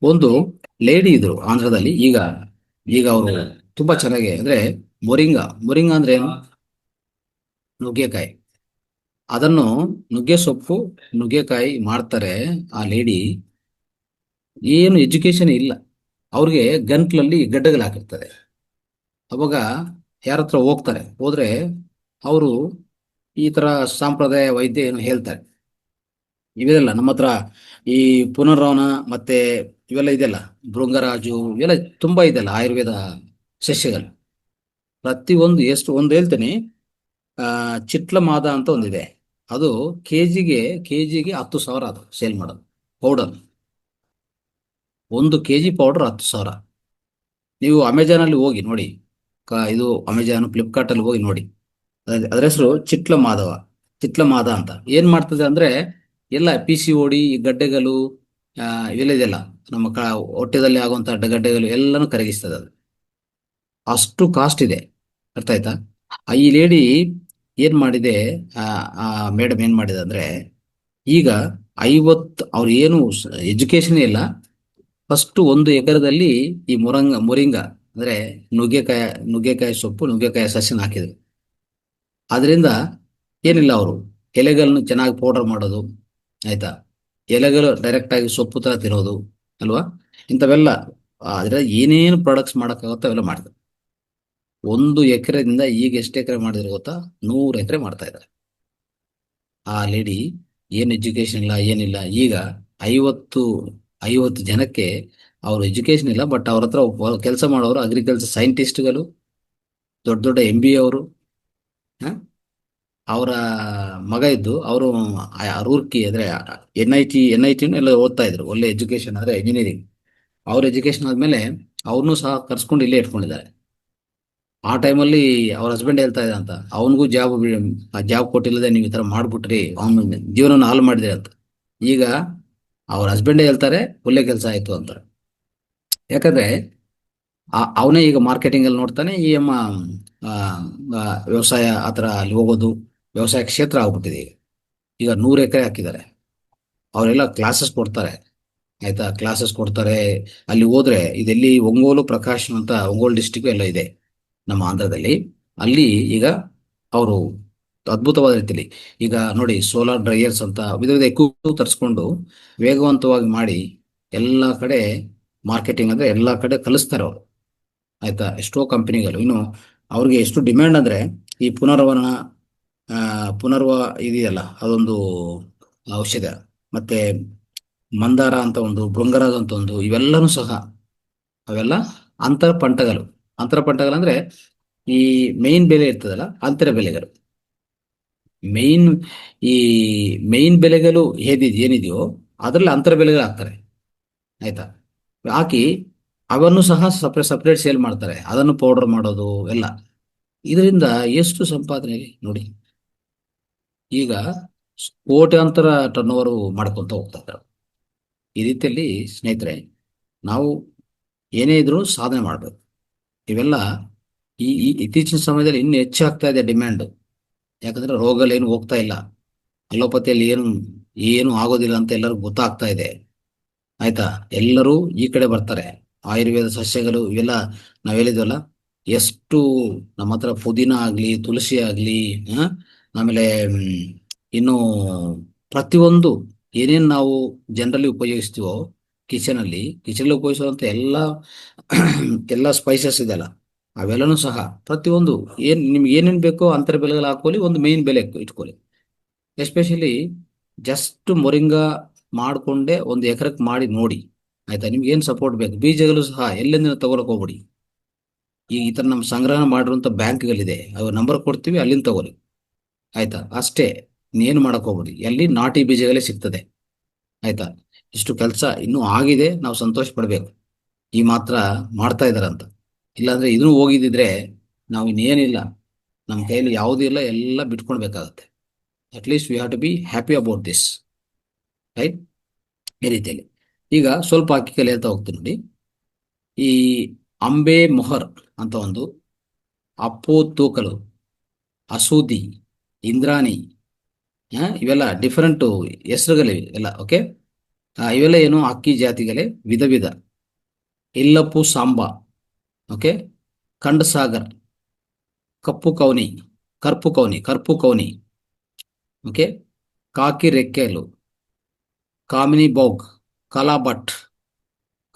ಒಂದು ಲೇಡಿ ಇದ್ರು ಆಂಧ್ರದಲ್ಲಿ, ಈಗ ಅವರು ತುಂಬಾ ಚೆನ್ನಾಗಿ ಅಂದ್ರೆ ಮೊರಿಂಗಾ ಅಂದ್ರೆ ಏನು? ನುಗ್ಗೆಕಾಯಿ. ಅದನ್ನು ನುಗ್ಗೆ ಸೊಪ್ಪು ನುಗ್ಗೆಕಾಯಿ ಮಾಡ್ತಾರೆ. ಆ ಲೇಡಿ ಏನು ಎಜುಕೇಶನ್ ಇಲ್ಲ, ಅವ್ರಿಗೆ ಗಂಟ್ಲಲ್ಲಿ ಗಡ್ಡಗಳು ಹಾಕಿರ್ತದೆ. ಅವಾಗ ಯಾರ ಹತ್ರ ಹೋಗ್ತಾರೆ, ಹೋದ್ರೆ ಅವರು ಈ ತರ ಸಾಂಪ್ರದಾಯ ವೈದ್ಯ ಏನು ಹೇಳ್ತಾರೆ. ಇವೆಲ್ಲ ನಮ್ಮ ಹತ್ರ ಈ ಪುನರ್ವನ ಮತ್ತೆ ಇವೆಲ್ಲ ಇದೆಯಲ್ಲ, ಭೃಂಗರಾಜು, ಇವೆಲ್ಲ ತುಂಬಾ ಇದೆಯಲ್ಲ ಆಯುರ್ವೇದ ಸಸ್ಯಗಳು. ಪ್ರತಿಯೊಂದು ಎಷ್ಟು ಒಂದು ಹೇಳ್ತೇನೆ. ಆ ಚಿಟ್ಲಮಾದ ಅಂತ ಒಂದಿದೆ. ಅದು ಕೆಜಿಗೆ 10,000 ಅದು ಸೇಲ್ ಮಾಡೋದು ಪೌಡರ್. 1 KG powder 10,000. ನೀವು ಅಮೆಜಾನ್ ಅಲ್ಲಿ ಹೋಗಿ ನೋಡಿ. ಇದು ಅಮೆಜಾನ್ ಫ್ಲಿಪ್ಕಾರ್ಟ್ ಅಲ್ಲಿ ಹೋಗಿ ನೋಡಿ. ಅದ್ರ ಹೆಸರು ಚಿಟ್ಲ ಮಾದ ಅಂತ. ಏನ್ ಮಾಡ್ತದೆ ಅಂದ್ರೆ ಎಲ್ಲ PCOD ಈ ಗಡ್ಡೆಗಳು, ಆ, ಇವೆಲ್ಲ ಇದೆಯಲ್ಲ, ನಮ್ಮ ಹೊಟ್ಟೆದಲ್ಲಿ ಆಗುವಂತ ಗಡ್ಡೆಗಳು ಎಲ್ಲಾನು ಕರಗಿಸ್ತದೆ ಅದು. ಅಷ್ಟು ಕಾಸ್ಟ್ ಇದೆ. ಅರ್ಥ ಆಯ್ತಾ? ಈ ಲೇಡಿ ಏನ್ ಮಾಡಿದೆ, ಆ ಆ ಮೇಡಮ್ ಏನ್ ಮಾಡಿದೆ ಅಂದ್ರೆ, ಈಗ ಅವ್ರು ಏನು ಎಜುಕೇಶನ್ ಇಲ್ಲ. ಫಸ್ಟ್ 1 ಎಕರೆದಲ್ಲಿ ಈ ಮೊರಿಂಗ ಅಂದ್ರೆ ನುಗ್ಗೆಕಾಯಿ ನುಗ್ಗೆಕಾಯಿ ಸೊಪ್ಪು ನುಗ್ಗೆಕಾಯಿ ಸಸ್ಯನ ಹಾಕಿದ್ರು. ಅದರಿಂದ ಏನಿಲ್ಲ, ಅವರು ಎಲೆಗಳನ್ನು ಚೆನ್ನಾಗಿ ಪೌಡರ್ ಮಾಡೋದು. ಆಯ್ತಾ? ಎಲೆಗಳು ಡೈರೆಕ್ಟ್ ಆಗಿ ಸೊಪ್ಪು ತರ ತಿನ್ನೋದು ಅಲ್ವಾ, ಇಂಥವೆಲ್ಲ. ಅದ್ರ ಏನೇನು ಪ್ರಾಡಕ್ಟ್ಸ್ ಮಾಡೋಕ್ಕಾಗುತ್ತೋ ಅವೆಲ್ಲ ಮಾಡಿದ್ರು. 1 ಎಕರೆದಿಂದ ಈಗ ಎಷ್ಟು ಎಕರೆ ಮಾಡಿದ್ರು ಗೊತ್ತಾ? 100 ಎಕರೆ ಮಾಡ್ತಾ ಇದ್ದಾರೆ. ಆ ಲೇಡಿ ಏನು ಎಜುಕೇಶನ್ ಇಲ್ಲ, ಏನಿಲ್ಲ. ಈಗ 50 ಜನಕ್ಕೆ ಅವ್ರ ಎಜುಕೇಶನ್ ಇಲ್ಲ, ಬಟ್ ಅವ್ರ ಹತ್ರ ಕೆಲಸ ಮಾಡೋರು ಅಗ್ರಿಕಲ್ಚರ್ ಸೈಂಟಿಸ್ಟ್ಗಳು, ದೊಡ್ಡ ದೊಡ್ಡ MBA ಅವರು. ಅವರ ಮಗ ಇದ್ದು ಅವರು ರೂರ್ಕಿ ಅಂದ್ರೆ NIT ಎಲ್ಲ ಓದ್ತಾ ಇದ್ರು. ಒಳ್ಳೆ ಎಜುಕೇಶನ್ ಅಂದ್ರೆ ಇಂಜಿನಿಯರಿಂಗ್. ಅವ್ರ ಎಜುಕೇಶನ್ ಆದ್ಮೇಲೆ ಅವ್ರನ್ನೂ ಸಹ ಕರ್ಸ್ಕೊಂಡು ಇಲ್ಲೇ ಇಟ್ಕೊಂಡಿದ್ದಾರೆ. ಆ ಟೈಮಲ್ಲಿ ಅವ್ರ ಹಸ್ಬೆಂಡ್ ಹೇಳ್ತಾ ಇದ್ದ ಅಂತ, ಅವನಿಗೂ ಜಾಬ್ ಕೊಟ್ಟಿಲ್ಲದೆ ನೀವು ಈ ತರ ಮಾಡ್ಬಿಟ್ರಿ, ಅವನ ಜೀವನ ಹಾಳು ಮಾಡಿದ್ರಿ ಅಂತ. ಈಗ ಅವ್ರ ಹಸ್ಬೆಂಡೇ ಹೇಳ್ತಾರೆ ಒಳ್ಳೆ ಕೆಲಸ ಆಯ್ತು ಅಂತ. ಯಾಕಂದ್ರೆ ಅವನೇ ಈಗ ಮಾರ್ಕೆಟಿಂಗ್ ಅಲ್ಲಿ ನೋಡ್ತಾನೆ. ಈ ಅಮ್ಮ ಆ, ಆ, ವ್ಯವಸಾಯ ಆತರ ಅಲ್ಲಿ ಹೋಗೋದು, ವ್ಯವಸಾಯ ಕ್ಷೇತ್ರ ಆಗ್ಬಿಟ್ಟಿದೆ ಈಗ. ಈಗ 100 ಎಕರೆ ಹಾಕಿದ್ದಾರೆ. ಅವರೆಲ್ಲ ಕ್ಲಾಸಸ್ ಕೊಡ್ತಾರೆ. ಆಯ್ತಾ? ಕ್ಲಾಸಸ್ ಕೊಡ್ತಾರೆ. ಅಲ್ಲಿ ಹೋದ್ರೆ ಇದೆಲ್ಲಿ ಒಂಗೋಲ್ ಡಿಸ್ಟಿಕ್ ಎಲ್ಲ ಇದೆ ನಮ್ಮ ಆಂಧ್ರದಲ್ಲಿ. ಅಲ್ಲಿ ಈಗ ಅವರು ಅದ್ಭುತವಾದ ರೀತಿಯಲ್ಲಿ ಈಗ ನೋಡಿ, ಸೋಲಾರ್ ಡ್ರೈಯರ್ಸ್ ಅಂತ ವಿಧ ವಿಧ ತರಿಸ್ಕೊಂಡು ವೇಗವಂತವಾಗಿ ಮಾಡಿ ಎಲ್ಲ ಕಡೆ ಮಾರ್ಕೆಟಿಂಗ್ ಅಂದ್ರೆ ಎಲ್ಲ ಕಡೆ ಕಲಿಸ್ತಾರೆ ಅವರು. ಆಯ್ತಾ? ಎಷ್ಟೋ ಕಂಪನಿಗಳು ಇನ್ನು ಅವ್ರಿಗೆ ಎಷ್ಟು ಡಿಮ್ಯಾಂಡ್ ಅಂದ್ರೆ, ಈ ಪುನರ್ವ ಇದೆಯಲ್ಲ, ಅದೊಂದು ಔಷಧ. ಮತ್ತೆ ಮಂದಾರ ಅಂತ ಒಂದು, ಭೃಂಗರಾಜ ಅಂತ ಒಂದು, ಇವೆಲ್ಲನೂ ಸಹ ಅವೆಲ್ಲ ಅಂತರ ಪಂಟಗಳು. ಅಂತರ ಪಂಟಗಳು ಅಂದ್ರೆ ಈ ಮೇನ್ ಬೆಲೆ ಇರ್ತದಲ್ಲ, ಅಂತರ ಬೆಲೆಗಳು. ಮೇನ್ ಈ ಮೇನ್ ಬೆಲೆಗಳು ಏನಿದೆಯೋ ಅದರಲ್ಲಿ ಅಂತರ ಬೆಲೆಗಳು ಹಾಕ್ತಾರೆ. ಆಯ್ತಾ? ಹಾಕಿ ಅವನ್ನು ಸಹ ಸಪ್ರೇಟ್ ಸೇಲ್ ಮಾಡ್ತಾರೆ. ಅದನ್ನು ಪೌಡರ್ ಮಾಡೋದು ಎಲ್ಲ. ಇದರಿಂದ ಎಷ್ಟು ಸಂಪಾದನೆ ಇದೆ ನೋಡಿ. ಈಗ ಕೋಟ್ಯಾಂತರ ಟರ್ನ್ ಓವರ್ ಮಾಡ್ಕೊಂತ ಹೋಗ್ತಾ ಇದ್ದಾರೆ. ಈ ರೀತಿಯಲ್ಲಿ ಸ್ನೇಹಿತರೆ, ನಾವು ಏನೇ ಇದ್ರೂ ಸಾಧನೆ ಮಾಡಬೇಕು. ಇವೆಲ್ಲ ಈ ಇತ್ತೀಚಿನ ಸಮಯದಲ್ಲಿ ಇನ್ನೂ ಹೆಚ್ಚಾಗ್ತಾ ಇದೆ ಡಿಮ್ಯಾಂಡ್. ಯಾಕಂದ್ರೆ ರೋಗಗಳು ಏನು ಹೋಗ್ತಾ ಇಲ್ಲ. ಅಲೋಪತಿಯಲ್ಲಿ ಏನು ಆಗೋದಿಲ್ಲ ಅಂತ ಎಲ್ಲರಿಗೂ ಗೊತ್ತಾಗ್ತಾ ಇದೆ. ಆಯ್ತಾ? ಎಲ್ಲರೂ ಈ ಕಡೆ ಬರ್ತಾರೆ. ಆಯುರ್ವೇದ ಸಸ್ಯಗಳು ಇವೆಲ್ಲ ನಾವ್ ಹೇಳಿದ್ವಲ್ಲ, ಎಷ್ಟು ನಮ್ಮ ಹತ್ರ ಪುದೀನ ಆಗ್ಲಿ, ತುಳಸಿ ಆಗ್ಲಿ, ಆಮೇಲೆ ಇನ್ನು ಪ್ರತಿಯೊಂದು ಏನೇನ್ ನಾವು ಜನರಲಿ ಉಪಯೋಗಿಸ್ತೀವೋ, ಕಿಚನ್ ಅಲ್ಲಿ ಉಪಯೋಗಿಸುವಂತ ಎಲ್ಲ ಸ್ಪೈಸಸ್ ಇದೆಲ್ಲ, ಅವೆಲ್ಲನೂ ಸಹ ಪ್ರತಿಯೊಂದು ನಿಮ್ಗೆ ಏನೇನ್ ಬೇಕೋ ಅಂತರ ಬೆಲೆಗಳು ಹಾಕೊಳ್ಳಿ, ಒಂದು ಮೇನ್ ಬೆಲೆ ಇಟ್ಕೊಳ್ಳಿ. ಎಸ್ಪೆಷಲಿ ಜಸ್ಟ್ ಮೊರಿಂಗಾ ಮಾಡ್ಕೊಂಡೆ 1 ಎಕರೆಗೆ ಮಾಡಿ ನೋಡಿ. ಆಯ್ತಾ? ನಿಮ್ಗೆ ಏನ್ ಸಪೋರ್ಟ್ ಬೇಕು, ಬೀಜಗಳು ಸಹ ಎಲ್ಲಿಂದ ತಗೊಳಕ್ ಹೋಗ್ಬಿಡಿ. ಈ ತರ ನಮ್ಮ ಸಂಗ್ರಹಣ ಮಾಡಿರುವಂತ ಬ್ಯಾಂಕ್ಗಳಿದೆ, ಅವ್ರ ನಂಬರ್ ಕೊಡ್ತೀವಿ, ಅಲ್ಲಿಂದ ತಗೊಳ್ಳಿ. ಆಯ್ತಾ? ಅಷ್ಟೇ. ಇನ್ನೇನು ಮಾಡಕ್ ಹೋಗ್ಬಿಡಿ. ಎಲ್ಲಿ ನಾಟಿ ಬೀಜಗಳೇ ಸಿಗ್ತದೆ. ಆಯ್ತಾ? ಇಷ್ಟು ಕೆಲಸ ಇನ್ನೂ ಆಗಿದೆ, ನಾವು ಸಂತೋಷ ಪಡ್ಬೇಕು. ಈ ಮಾತ್ರ ಮಾಡ್ತಾ ಇದಾರಂತ. ಇಲ್ಲಾಂದ್ರೆ ಇದನ್ನು ಹೋಗಿದ್ದಿದ್ರೆ ನಾವು ಇನ್ನೇನಿಲ್ಲ, ನಮ್ಮ ಕೈಯಲ್ಲಿ ಯಾವುದೂ ಇಲ್ಲ, ಎಲ್ಲ ಬಿಟ್ಕೊಳ್ಬೇಕಾಗತ್ತೆ. At least we have to be happy about this. Right? ಈ ರೀತಿಯಲ್ಲಿ ಈಗ ಸ್ವಲ್ಪ ಅಕ್ಕಿಕಲ್ಲಿ ಹೇಳ್ತಾ ಹೋಗ್ತೀನಿ ನೋಡಿ. ಈ ಅಂಬೆ ಮೊಹರ್ ಅಂತ ಒಂದು, ಅಪ್ಪು ತೂಕಲು, ಅಸೂದಿ, ಇಂದ್ರಾಣಿ, ಇವೆಲ್ಲ ಡಿಫರೆಂಟ್ ಹೆಸರುಗಳಿವೆ ಎಲ್ಲ. ಓಕೆ? ಇವೆಲ್ಲ ಏನು ಅಕ್ಕಿ ಜಾತಿಗಳೇ, ವಿಧ ವಿಧ. ಇಲ್ಲಪ್ಪು ಸಾಂಬಾ, ಓಕೆ, ಖಂಡ್ ಸಾಗರ್, ಕಪ್ಪು ಕೌನಿ, ಕರ್ಪು ಕೌನಿ, ಓಕೆ. ಕಾಕಿ ರೆಕ್ಕೆಲು, ಕಾಮಿನಿ ಬೋಗ್, ಕಾಲಾಬಟ್,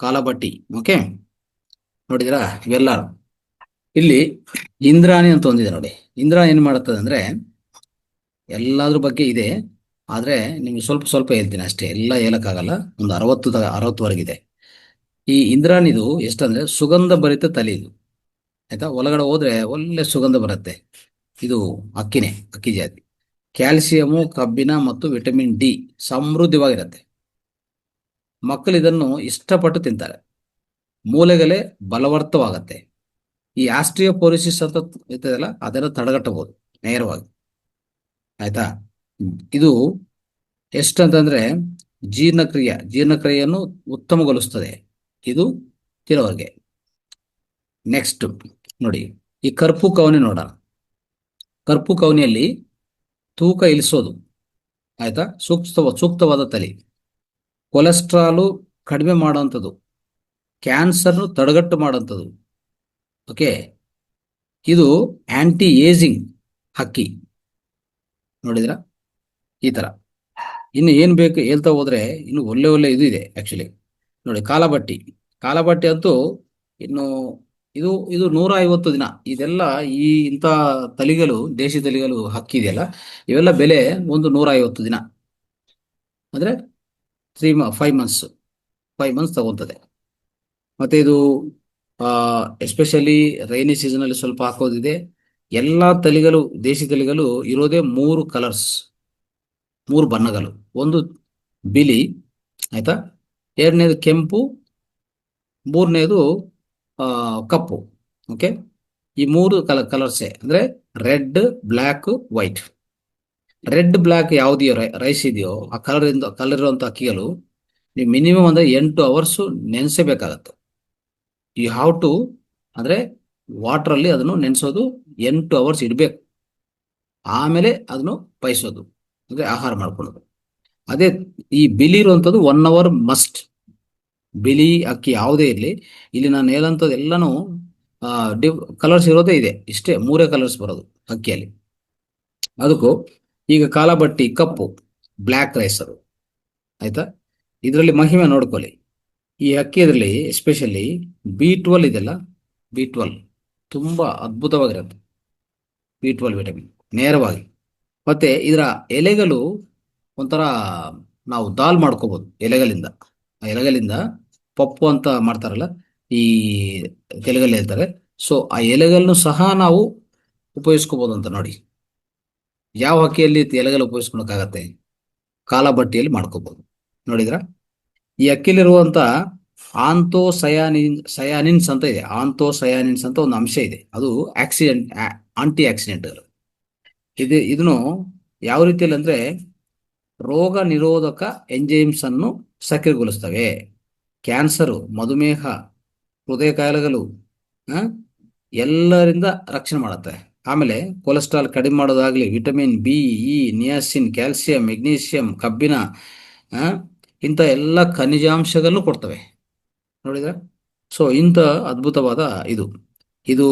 ಕಾಲಬಟ್ಟಿ. ಓಕೆ, ನೋಡಿದಿರಾ ಇವೆಲ್ಲ. ಇಲ್ಲಿ ಇಂದ್ರಾಣಿ ಅಂತ ಒಂದಿದೆ ನೋಡಿ. ಇಂದ್ರಾಣಿ ಏನ್ ಮಾಡುತ್ತದೆ ಅಂದ್ರೆ, ಎಲ್ಲಾದ್ರ ಬಗ್ಗೆ ಇದೆ, ಆದ್ರೆ ನಿಮ್ಗೆ ಸ್ವಲ್ಪ ಸ್ವಲ್ಪ ಹೇಳ್ತೀನಿ ಅಷ್ಟೇ, ಎಲ್ಲ ಹೇಳಕ್ಕಾಗಲ್ಲ. ಒಂದು 60ವರೆಗಿದೆ. ಈ ಇಂದ್ರಾಣಿದು ಎಷ್ಟಂದ್ರೆ ಸುಗಂಧ ಭರಿತ ತಳಿ ಇದು. ಆಯ್ತಾ, ಒಳಗಡೆ ಹೋದ್ರೆ ಒಳ್ಳೆ ಸುಗಂಧ ಬರುತ್ತೆ. ಇದು ಅಕ್ಕಿನೇ, ಅಕ್ಕಿ ಜಾತಿ. ಕ್ಯಾಲ್ಸಿಯಮು, ಕಬ್ಬಿಣ ಮತ್ತು ವಿಟಮಿನ್ ಡಿ ಸಮೃದ್ಧವಾಗಿರುತ್ತೆ. ಮಕ್ಕಳು ಇದನ್ನು ಇಷ್ಟಪಟ್ಟು ತಿಂತಾರೆ. ಮೂಳೆಗಳೇ ಬಲವರ್ತವಾಗತ್ತೆ. ಈ ಆಸ್ಟ್ರಿಯೋಪೊರಿಸಿಸ್ ಅಂತ ಇರ್ತದಲ್ಲ, ಅದನ್ನು ತಡೆಗಟ್ಟಬಹುದು ನೇರವಾಗಿ. ಆಯ್ತಾ. ಇದು ಎಷ್ಟಂತಂದ್ರೆ ಜೀರ್ಣಕ್ರಿಯೆಯನ್ನು ಉತ್ತಮಗೊಳಿಸ್ತದೆ ಇದು ಕೆಲವರಿಗೆ. ನೆಕ್ಸ್ಟ್ ನೋಡಿ, ಈ ಕರ್ಪು ಕವನೆ ನೋಡೋಣ. ಕರ್ಪು ಕವನೆಯಲ್ಲಿ ತೂಕ ಇಳಿಸೋದು, ಆಯ್ತಾ, ಸೂಕ್ತವಾದ ತಳಿ. ಕೊಲೆಸ್ಟ್ರಾಲು ಕಡಿಮೆ ಮಾಡುವಂಥದ್ದು, ಕ್ಯಾನ್ಸರ್ನು ತಡೆಗಟ್ಟು ಮಾಡುವಂಥದ್ದು. ಓಕೆ, ಇದು ಆಂಟಿ ಏಜಿಂಗ್ ಹಕ್ಕಿ. ನೋಡಿದ್ರ ಈ ತರ. ಇನ್ನು ಏನ್ ಬೇಕು ಹೇಳ್ತಾ ಹೋದ್ರೆ ಇನ್ನು ಒಳ್ಳೆ ಒಳ್ಳೆ ಇದು ಇದೆ ಆಕ್ಚುಲಿ. ನೋಡಿ, ಕಾಲಬಟ್ಟಿ. ಕಾಲಬಟ್ಟಿ ಅಂತೂ ಇನ್ನು ಇದು ಇದು 150 ದಿನ. ಇದೆಲ್ಲ ಈ ಇಂಥ ತಳಿಗಳು, ದೇಶಿ ತಳಿಗಳು ಹಕ್ಕಿ ಇದೆಯಲ್ಲ, ಇವೆಲ್ಲ ಬೆಲೆ ಒಂದು 150 ದಿನ, ಅಂದ್ರೆ 5 ಮಂತ್ಸ್ 5 ಮಂತ್ಸ್ ತಗೊಂತದೆ. ಮತ್ತೆ ಇದು ಎಸ್ಪೆಷಲಿ ರೈನಿ ಸೀಸನ್ ಅಲ್ಲಿ ಸ್ವಲ್ಪ ಹಾಕೋದಿದೆ. ಎಲ್ಲಾ ತಳಿಗಳು, ದೇಶಿ ತಳಿಗಳು ಇರೋದೇ 3 ಕಲರ್ಸ್, 3 ಬಣ್ಣಗಳು. ಒಂದು ಬಿಳಿ, ಆಯ್ತಾ, ಎರಡನೇದು ಕೆಂಪು, ಮೂರನೇದು ಕಪ್ಪು. ಓಕೆ, ಈ 3 ಕಲರ್ಸೇ ಅಂದ್ರೆ red, black, white. Red black ಯಾವ್ದು ರೈಸ್ ಇದೆಯೋ ಆ ಕಲರ್ ಇರುವಂತ ಅಕ್ಕಿಗಳು ನೀವು ಮಿನಿಮಮ್ ಅಂದ್ರೆ 8 ಅವರ್ಸ್ ನೆನೆಸಬೇಕಾಗತ್ತೆ. ಯು ಹ್ಯಾವ್ ಟು, ಅಂದ್ರೆ ವಾಟರ್ ಅಲ್ಲಿ ಅದನ್ನು ನೆನೆಸೋದು 8 ಅವರ್ಸ್ ಇಡಬೇಕು. ಆಮೇಲೆ ಅದನ್ನು ಬಯಸೋದು, ಅಂದ್ರೆ ಆಹಾರ ಮಾಡ್ಕೊಳ್ಳೋದು. ಅದೇ ಈ ಬಿಳಿ ಇರುವಂಥದ್ದು 1 ಅವರ್ ಮಸ್ಟ್. ಬಿಳಿ ಅಕ್ಕಿ ಯಾವುದೇ ಇರಲಿ, ಇಲ್ಲಿ ನಾನು ಹೇಳಂಥದ್ದು ಎಲ್ಲಾನು ಕಲರ್ಸ್ ಇರೋದೇ ಇದೆ. ಇಷ್ಟೇ 3 ಕಲರ್ಸ್ ಬರೋದು ಅಕ್ಕಿಯಲ್ಲಿ. ಅದಕ್ಕೂ ಈಗ ಕಾಲಬಟ್ಟಿ ಕಪ್ಪು, ಬ್ಲ್ಯಾಕ್ ರೈಸ್ ಅದು. ಆಯ್ತಾ, ಇದರಲ್ಲಿ ಮಹಿಮೆ ನೋಡ್ಕೊಳ್ಳಿ. ಈ ಅಕ್ಕಿಯಲ್ಲಿ ಎಸ್ಪೆಷಲಿ B12 ಇದೆಲ್ಲ, B12 ತುಂಬಾ ಅದ್ಭುತವಾಗಿರುತ್ತೆ. B12 ವಿಟಮಿನ್ ನೇರವಾಗಿ. ಮತ್ತೆ ಇದರ ಎಲೆಗಳು ಒಂಥರ ನಾವು ದಾಲ್ ಮಾಡ್ಕೋಬಹುದು ಎಲೆಗಳಿಂದ. ಆ ಎಲೆಗಳಿಂದ ಪಪ್ಪು ಅಂತ ಮಾಡ್ತಾರಲ್ಲ, ಈ ತೆಲುಗಲ್ಲಿ ಹೇಳ್ತಾರೆ. ಸೊ ಆ ಎಲೆಗಳನ್ನು ಸಹ ನಾವು ಉಪಯೋಗಿಸ್ಕೋಬಹುದು ಅಂತ ನೋಡಿ. ಯಾವ ಅಕ್ಕಿಯಲ್ಲಿ ಎಲೆಗಳು ಉಪಯೋಗಿಸ್ಕೊಳಕ್ಕಾಗತ್ತೆ? ಕಾಲಬಟ್ಟಿಯಲ್ಲಿ ಮಾಡ್ಕೋಬಹುದು. ನೋಡಿದ್ರ, ಈ ಅಕ್ಕಿಲಿರುವಂತ ಸಯಾನಿನ್ಸ್ ಅಂತ ಇದೆ. ಆಂತೋಸಯಾನಿನ್ಸ್ ಅಂತ ಒಂದು ಅಂಶ ಇದೆ. ಅದು ಆಂಟಿ ಆಕ್ಸಿಡೆಂಟ್ಗಳು. ಇದನ್ನು ಯಾವ ರೀತಿಯಲ್ಲಿ ಅಂದ್ರೆ ರೋಗ ನಿರೋಧಕ ಎಂಜೈಮ್ಸ್ ಅನ್ನು ಸಕ್ರಿಯಗೊಳಿಸ್ತವೆ. ಕ್ಯಾನ್ಸರು, ಮಧುಮೇಹ, ಹೃದಯ ಕಾಯಿಲೆಗಳು ಎಲ್ಲರಿಂದ ರಕ್ಷಣೆ ಮಾಡುತ್ತೆ. ಆಮೇಲೆ ಕೊಲೆಸ್ಟ್ರಾಲ್ ಕಡಿಮೆ ಮಾಡೋದಾಗ್ಲಿ, vitamin B, E, niacin, calcium, magnesium, ಕಬ್ಬಿಣ, ಇಂಥ ಎಲ್ಲ ಖನಿಜಾಂಶಗಳನ್ನು ಕೊಡ್ತವೆ. ನೋಡಿದ್ರ, ಸೊ ಇಂಥ ಅದ್ಭುತವಾದ ಇದು ಇದು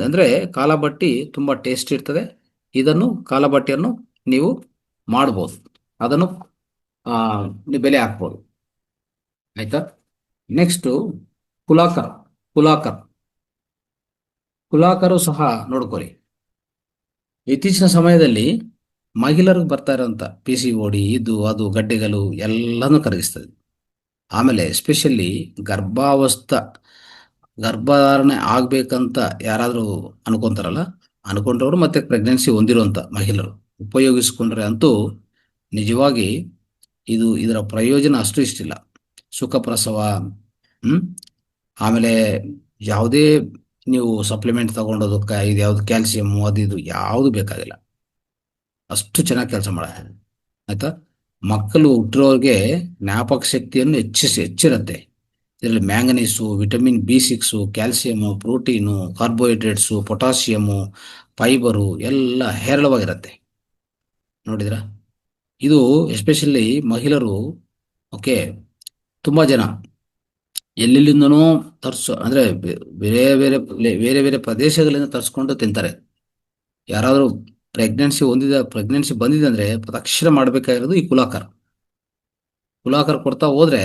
ಅಂದ್ರೆ ಕಾಲಬಟ್ಟಿ ತುಂಬಾ ಟೇಸ್ಟ್ ಇರ್ತದೆ. ಇದನ್ನು ಕಾಲಬಟ್ಟಿಯನ್ನು ನೀವು ಮಾಡ್ಬೋದು, ಅದನ್ನು ನೀವು ಬೆಲೆ ಹಾಕ್ಬೋದು. ಆಯ್ತಾ. ನೆಕ್ಸ್ಟ್ ಕುಲಾಕರ್. ಕುಲಾಕರ್ ಕುಲಾಕರು ಸಹ ನೋಡ್ಕೊಳ್ಳಿ. ಇತ್ತೀಚಿನ ಸಮಯದಲ್ಲಿ ಮಹಿಳೆಯರಿಗೆ ಬರ್ತಾ ಇರೋಂಥ PCOD, ಇದು ಅದು ಗಡ್ಡೆಗಳು ಎಲ್ಲಾನು ಕರಗಿಸ್ತದೆ. ಆಮೇಲೆ ಎಸ್ಪೆಷಲಿ ಗರ್ಭಧಾರಣೆ ಆಗ್ಬೇಕಂತ ಯಾರಾದರೂ ಅನ್ಕೊಂತಾರಲ್ಲ, ಅನ್ಕೊಂಡ್ರವರು ಮತ್ತೆ ಪ್ರೆಗ್ನೆನ್ಸಿ ಹೊಂದಿರುವಂತ ಮಹಿಳೆಯರು ಉಪಯೋಗಿಸ್ಕೊಂಡ್ರೆ ಅಂತೂ ನಿಜವಾಗಿ ಇದರ ಪ್ರಯೋಜನ ಅಷ್ಟು ಇಷ್ಟಿಲ್ಲ. ಸುಖ ಪ್ರಸವ, ಆಮೇಲೆ ಯಾವುದೇ ನೀವು ಸಪ್ಲಿಮೆಂಟ್ ತಗೊಂಡೋದಕ್ಕೆ ಇದು ಯಾವ್ದು ಕ್ಯಾಲ್ಸಿಯಂ ಅದು ಇದು ಯಾವುದು ಬೇಕಾಗಿಲ್ಲ. ಅಷ್ಟು ಚೆನ್ನಾಗಿ ಕೆಲಸ ಮಾಡುತ್ತೆ. ಆಯ್ತಾ. ಮಕ್ಕಳು ಹುಟ್ಟಿರೋರಿಗೆ ಜ್ಞಾಪಕ ಶಕ್ತಿಯನ್ನು ಹೆಚ್ಚಿರುತ್ತೆ. ಇದರಲ್ಲಿ manganese, vitamin B6, calcium, protein, carbohydrates, potassium, fibre ಎಲ್ಲ ಹೇರಳವಾಗಿರುತ್ತೆ. ನೋಡಿದ್ರ, ಇದು ಎಸ್ಪೆಷಲಿ ಮಹಿಳೆಯರು, ಓಕೆ, ತುಂಬಾ ಜನ ಎಲ್ಲೆಲ್ಲಿಂದನೋ ಅಂದ್ರೆ ಬೇರೆ ಬೇರೆ ಬೇರೆ ಬೇರೆ ಪ್ರದೇಶಗಳಿಂದ ತರಿಸ್ಕೊಂಡು ತಿಂತಾರೆ. ಯಾರಾದರೂ ಪ್ರೆಗ್ನೆನ್ಸಿ ಬಂದಿದೆ ಅಂದರೆ ತಕ್ಷಣ ಮಾಡಬೇಕಾಗಿರೋದು ಈ ಕುಲಾಕರ್. ಕುಲಾಕರ್ ಕೊಡ್ತಾ ಹೋದ್ರೆ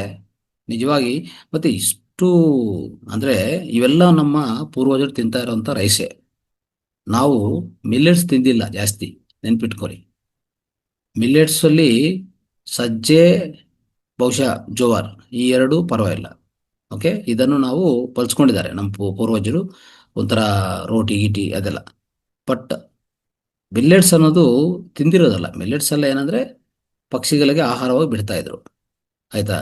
ನಿಜವಾಗಿ, ಮತ್ತೆ ಇಷ್ಟು ಅಂದರೆ ಇವೆಲ್ಲ ನಮ್ಮ ಪೂರ್ವಜರು ತಿಂತಾ ಇರೋಂಥ ರೈಸೇ. ನಾವು ಮಿಲ್ಲೆಟ್ಸ್ ತಿಂದಿಲ್ಲ ಜಾಸ್ತಿ, ನೆನ್ಪಿಟ್ಕೊಳ್ಳಿ. ಮಿಲ್ಲೆಟ್ಸಲ್ಲಿ ಸಜ್ಜೆ, ಬಹುಶಃ ಜೋವಾರ್, ಈ ಎರಡು ಪರವಾಗಿಲ್ಲ. ಓಕೆ, ಇದನ್ನು ನಾವು ಬಳಸ್ಕೊಂಡಿದ್ದಾರೆ ನಮ್ಮ ಪೂರ್ವಜರು, ಒಂಥರ ರೋಟಿ ಗೀಟಿ ಅದೆಲ್ಲ. ಬಟ್ ಮಿಲ್ಲೆಟ್ಸ್ ಅನ್ನೋದು ತಿಂದಿರೋದಲ್ಲ. ಮಿಲ್ಲೆಟ್ಸ್ ಎಲ್ಲ ಏನಂದರೆ ಪಕ್ಷಿಗಳಿಗೆ ಆಹಾರವಾಗಿ ಬಿಡ್ತಾ ಇದ್ರು, ಆಯಿತಾ.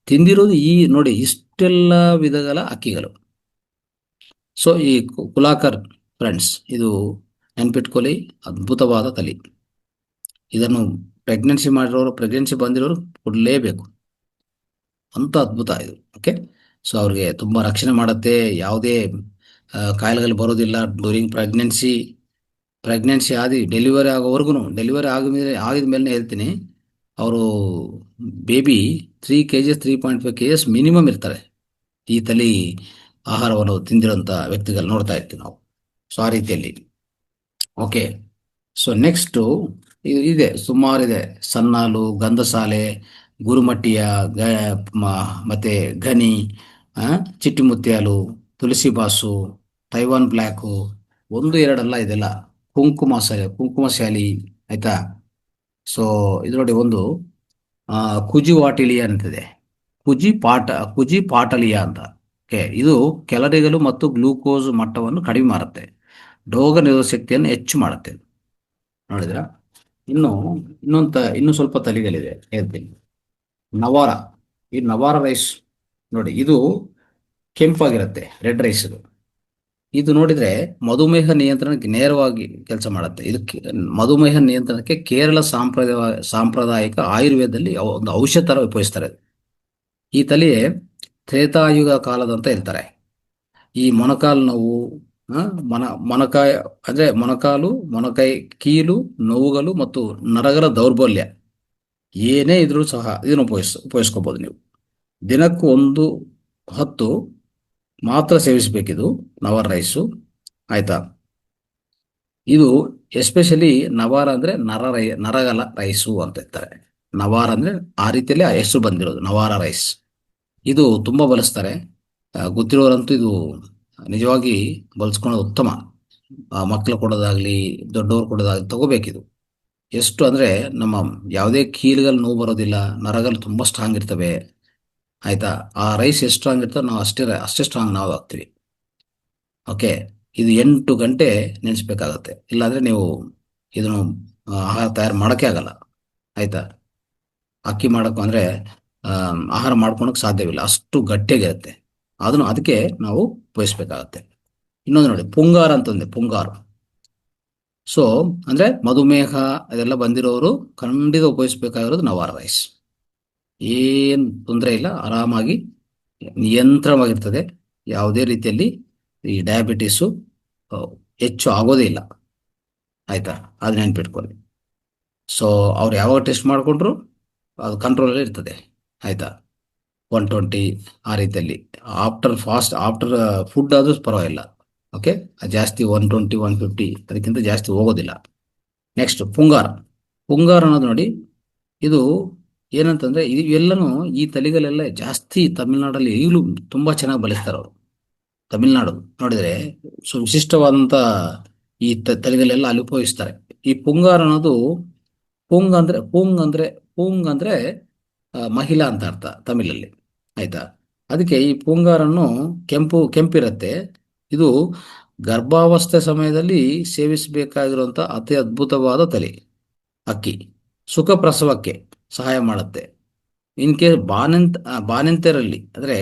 ತಿಂದಿರೋದು ಈ ನೋಡಿ ಇಷ್ಟೆಲ್ಲ ವಿಧಗಳ ಅಕ್ಕಿಗಳು. ಸೊ ಈ ಕುಲಾಕರ್ ಫ್ರೆಂಡ್ಸ್, ಇದು ನೆನ್ಪಿಟ್ಕೊಳ್ಳಿ, ಅದ್ಭುತವಾದ ತಳಿ. ಇದನ್ನು ಪ್ರೆಗ್ನೆನ್ಸಿ ಬಂದಿರೋರು ಕೊಡಲೇಬೇಕು, ಅಂತ ಅದ್ಭುತ ಇದು. ಓಕೆ, ಸೊ ಅವ್ರಿಗೆ ತುಂಬ ರಕ್ಷಣೆ ಮಾಡುತ್ತೆ, ಯಾವುದೇ ಕಾಯಿಲೆಗಳು ಬರೋದಿಲ್ಲ ಡ್ಯೂರಿಂಗ್ ಪ್ರೆಗ್ನೆನ್ಸಿ ಆದಿ ಡೆಲಿವರಿ ಆಗೋವರೆಗೂ. ಡೆಲಿವರಿ ಆಗಿದ ಮೇಲೆ ಹೇಳ್ತೀನಿ, ಅವರು ಬೇಬಿ 3 kg 3.5 kg ಮಿನಿಮಮ್ ಇರ್ತಾರೆ, ಈ ತಳಿ ಆಹಾರವನ್ನು ತಿಂದಿರೋಂಥ ವ್ಯಕ್ತಿಗಳು ನೋಡ್ತಾ ಇರ್ತೀವಿ ನಾವು. ಸೊ ಆ ರೀತಿಯಲ್ಲಿ. ಓಕೆ, ಸೊ ನೆಕ್ಸ್ಟು ಇದೆ, ಸುಮಾರಿದೆ. ಸನ್ನಾಲು, ಗಂಧಸಾಲೆ, ಗುರುಮಟ್ಟಿಯ, ಮತ್ತೆ ಘನಿ, ಚಿಟ್ಟಿ ಮುತ್ಯಾಲು, ತುಳಸಿ ಬಾಸು, ತೈವಾನ್ ಬ್ಲ್ಯಾಕು, ಒಂದು ಎರಡಲ್ಲ ಇದೆಲ್ಲ. ಕುಂಕುಮಶಾಲಿ, ಆಯ್ತಾ. ಸೊ ಇದು ನೋಡಿ, ಒಂದು ಕುಜಿ ವಾಟಿಲಿಯ ಅಂತಿದೆ, ಕುಜಿ ಪಾಟಲಿಯ ಅಂತ. ಓಕೆ, ಇದು ಕ್ಯಾಲರಿಗಳು ಮತ್ತು ಗ್ಲೂಕೋಸ್ ಮಟ್ಟವನ್ನು ಕಡಿಮೆ ಮಾಡುತ್ತೆ, ರೋಗ ನಿರೋಧಕ ಶಕ್ತಿಯನ್ನು ಹೆಚ್ಚು ಮಾಡುತ್ತೆ. ನೋಡಿದ್ರ. ಇನ್ನು ಸ್ವಲ್ಪ ತಳಿಗಳಿದೆ, ಹೇಳ್ತೀನಿ. ನವಾರ, ಈ ನವಾರ ರೈಸ್ ನೋಡಿ, ಇದು ಕೆಂಪಾಗಿರುತ್ತೆ, ರೆಡ್ ರೈಸ್. ಇದು ನೋಡಿದ್ರೆ ಮಧುಮೇಹ ನಿಯಂತ್ರಣಕ್ಕೆ ನೇರವಾಗಿ ಕೆಲಸ ಮಾಡುತ್ತೆ. ಮಧುಮೇಹ ನಿಯಂತ್ರಣಕ್ಕೆ ಕೇರಳ ಸಾಂಪ್ರದಾಯಿಕ ಆಯುರ್ವೇದದಲ್ಲಿ ಒಂದು ಔಷಧ ತರ ಉಪಯೋಗಿಸ್ತಾರೆ. ಈ ತಳಿಯೇ ತ್ರೇತಾಯುಗ ಕಾಲದಂತ ಹೇಳ್ತಾರೆ. ಈ ಮೊಣಕಾಲು ನೋವು, ಮೊಣಕಾಯ ಅಂದ್ರೆ ಮೊಣಕೈ ಕೀಲು ನೋವುಗಳು ಮತ್ತು ನರಗಳ ದೌರ್ಬಲ್ಯ ಏನೇ ಇದ್ರೂ ಸಹ ಇದನ್ನು ಉಪಯೋಗಿಸ್ಕೋಬಹುದು ನೀವು. ದಿನಕ್ಕೂ 1 ಹೊತ್ತು ಮಾತ್ರ ಸೇವಿಸಬೇಕಿದು ನವಾರ ರೈಸು, ಆಯ್ತಾ. ಇದು ಎಸ್ಪೆಷಲಿ ನವಾರ ಅಂದ್ರೆ ನರಗಲ ರೈಸು ಅಂತ ಇರ್ತಾರೆ. ನವಾರ ಅಂದ್ರೆ ಆ ರೀತಿಯಲ್ಲಿ ಆ ಹೆಸರು ಬಂದಿರೋದು, ನವಾರ ರೈಸ್. ಇದು ತುಂಬಾ ಬಳಸ್ತಾರೆ, ಗೊತ್ತಿರೋರಂತೂ ಇದು ನಿಜವಾಗಿ ಬಳಸ್ಕೊಳ್ಳೋದು ಉತ್ತಮ. ಮಕ್ಕಳು ಕೊಡೋದಾಗ್ಲಿ, ದೊಡ್ಡವರು ಕೊಡೋದಾಗ್ಲಿ ತಗೋಬೇಕಿದು. ಎಷ್ಟು ಅಂದರೆ ನಮ್ಮ ಯಾವುದೇ ಕೀಲುಗಳು ನೋವು ಬರೋದಿಲ್ಲ, ನರಗಳು ತುಂಬ ಸ್ಟ್ರಾಂಗ್ ಇರ್ತವೆ, ಆಯಿತಾ. ಆ ರೈಸ್ ಎಷ್ಟು ಸ್ಟ್ರಾಂಗ್ ಇರ್ತವೆ, ನಾವು ಅಷ್ಟೇ ಸ್ಟ್ರಾಂಗ್ ನಾವು ಆಗ್ತೀವಿ. ಓಕೆ, ಇದು 8 ಗಂಟೆ ನೆನೆಸ್ಬೇಕಾಗತ್ತೆ, ಇಲ್ಲಾಂದರೆ ನೀವು ಇದನ್ನು ಆಹಾರ ತಯಾರು ಮಾಡೋಕ್ಕೆ ಆಗಲ್ಲ, ಆಯಿತಾ. ಅಕ್ಕಿ ಮಾಡೋಕ್ಕೆ ಅಂದರೆ ಆಹಾರ ಮಾಡ್ಕೊಳಕ್ಕೆ ಸಾಧ್ಯವಿಲ್ಲ, ಅಷ್ಟು ಗಟ್ಟಿಯಾಗಿರುತ್ತೆ. ಅದಕ್ಕೆ ನಾವು ಉಪಯೋಗಿಸ್ಬೇಕಾಗತ್ತೆ. ಇನ್ನೊಂದು ನೋಡಿ, ಪುಂಗಾರ ಅಂತಂದೆ, ಪುಂಗಾರು. ಸೊ ಅಂದ್ರೆ ಮಧುಮೇಹ ಅದೆಲ್ಲ ಬಂದಿರೋರು ಖಂಡಿತ ಉಪಯೋಗಿಸ್ಬೇಕಾಗಿರೋದು ನವಾರ ರೈಸ್. ಏನು ತೊಂದರೆ ಇಲ್ಲ, ಆರಾಮಾಗಿ ನಿಯಂತ್ರಣವಾಗಿರ್ತದೆ. ಯಾವುದೇ ರೀತಿಯಲ್ಲಿ ಈ ಡಯಾಬಿಟೀಸು ಹೆಚ್ಚು ಆಗೋದೇ ಇಲ್ಲ, ಆಯ್ತಾ. ಅದು ನೆನ್ಪಿಟ್ಕೊಳ್ಳಿ. ಸೊ ಅವ್ರು ಯಾವಾಗ ಟೆಸ್ಟ್ ಮಾಡಿಕೊಂಡ್ರು ಅದು ಕಂಟ್ರೋಲಲ್ಲಿ ಇರ್ತದೆ, ಆಯ್ತಾ. 120 ಆ ರೀತಿಯಲ್ಲಿ. ಆಫ್ಟರ್ ಫುಡ್ ಆದರೂ ಪರವಾಗಿಲ್ಲ. ಓಕೆ, ಜಾಸ್ತಿ 120 150 ಅದಕ್ಕಿಂತ ಜಾಸ್ತಿ ಹೋಗೋದಿಲ್ಲ. ನೆಕ್ಸ್ಟ್ ಪುಂಗಾರ್ ಅನ್ನೋದು ನೋಡಿ, ಇದು ಏನಂತಂದ್ರೆ ಎಲ್ಲನೂ ಈ ತಳಿಗಳೆಲ್ಲ ಜಾಸ್ತಿ ತಮಿಳ್ನಾಡಲ್ಲಿ ಈಗಲೂ ತುಂಬಾ ಚೆನ್ನಾಗಿ ಬಳಸ್ತಾರೆ ಅವರು. ತಮಿಳ್ನಾಡು ನೋಡಿದ್ರೆ ವಿಶಿಷ್ಟವಾದಂಥ ಈ ತಳಿಗಳೆಲ್ಲ ಅಲ್ಲಿ ಉಪಯೋಗಿಸ್ತಾರೆ. ಈ ಪುಂಗಾರ್ ಅನ್ನೋದು, ಪೂಂಗ್ ಅಂದ್ರೆ ಮಹಿಳಾ ಅಂತ ಅರ್ಥ ತಮಿಳಲ್ಲಿ, ಆಯ್ತಾ. ಅದಕ್ಕೆ ಈ ಪುಂಗಾರನ್ನು ಕೆಂಪಿರುತ್ತೆ. ಇದು ಗರ್ಭಾವಸ್ಥೆ ಸಮಯದಲ್ಲಿ ಸೇವಿಸಬೇಕಾಗಿರುವಂಥ ಅತಿ ಅದ್ಭುತವಾದ ತಳಿ ಅಕ್ಕಿ. ಸುಖ ಪ್ರಸವಕ್ಕೆ ಸಹಾಯ ಮಾಡುತ್ತೆ. ಇನ್ ಕೇಸ್ ಬಾಣಂತಿಯರಲ್ಲಿ ಅಂದರೆ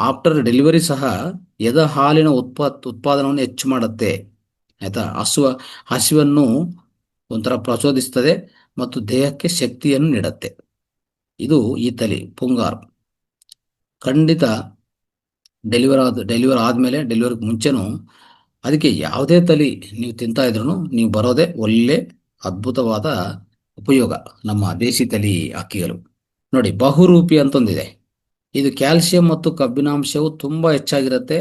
ಆಫ್ಟರ್ ಡೆಲಿವರಿ ಸಹ ಎದೆ ಹಾಲಿನ ಉತ್ಪಾದನವನ್ನು ಹೆಚ್ಚು ಮಾಡುತ್ತೆ, ಆಯ್ತಾ. ಹಸಿವನ್ನು ಒಂಥರ ಪ್ರಚೋದಿಸ್ತದೆ ಮತ್ತು ದೇಹಕ್ಕೆ ಶಕ್ತಿಯನ್ನು ನೀಡುತ್ತೆ. ಇದು ಈ ತಳಿ ಪುಂಗಾರ್. ಖಂಡಿತ ಡೆಲಿವರ್ ಆದಮೇಲೆ, ಡೆಲಿವರಿಗೆ ಮುಂಚೆನೂ ಅದಕ್ಕೆ ಯಾವುದೇ ತಳಿ ನೀವು ತಿಂತಾ ಇದ್ರು ನೀವು ಬರೋದೇ ಒಳ್ಳೆ ಅದ್ಭುತವಾದ ಉಪಯೋಗ ನಮ್ಮ ದೇಸಿ ತಳಿ ಅಕ್ಕಿಗಳು. ನೋಡಿ, ಬಹುರೂಪಿ ಅಂತಂದಿದೆ. ಇದು ಕ್ಯಾಲ್ಸಿಯಂ ಮತ್ತು ಕಬ್ಬಿನಾಂಶವು ತುಂಬ ಹೆಚ್ಚಾಗಿರುತ್ತೆ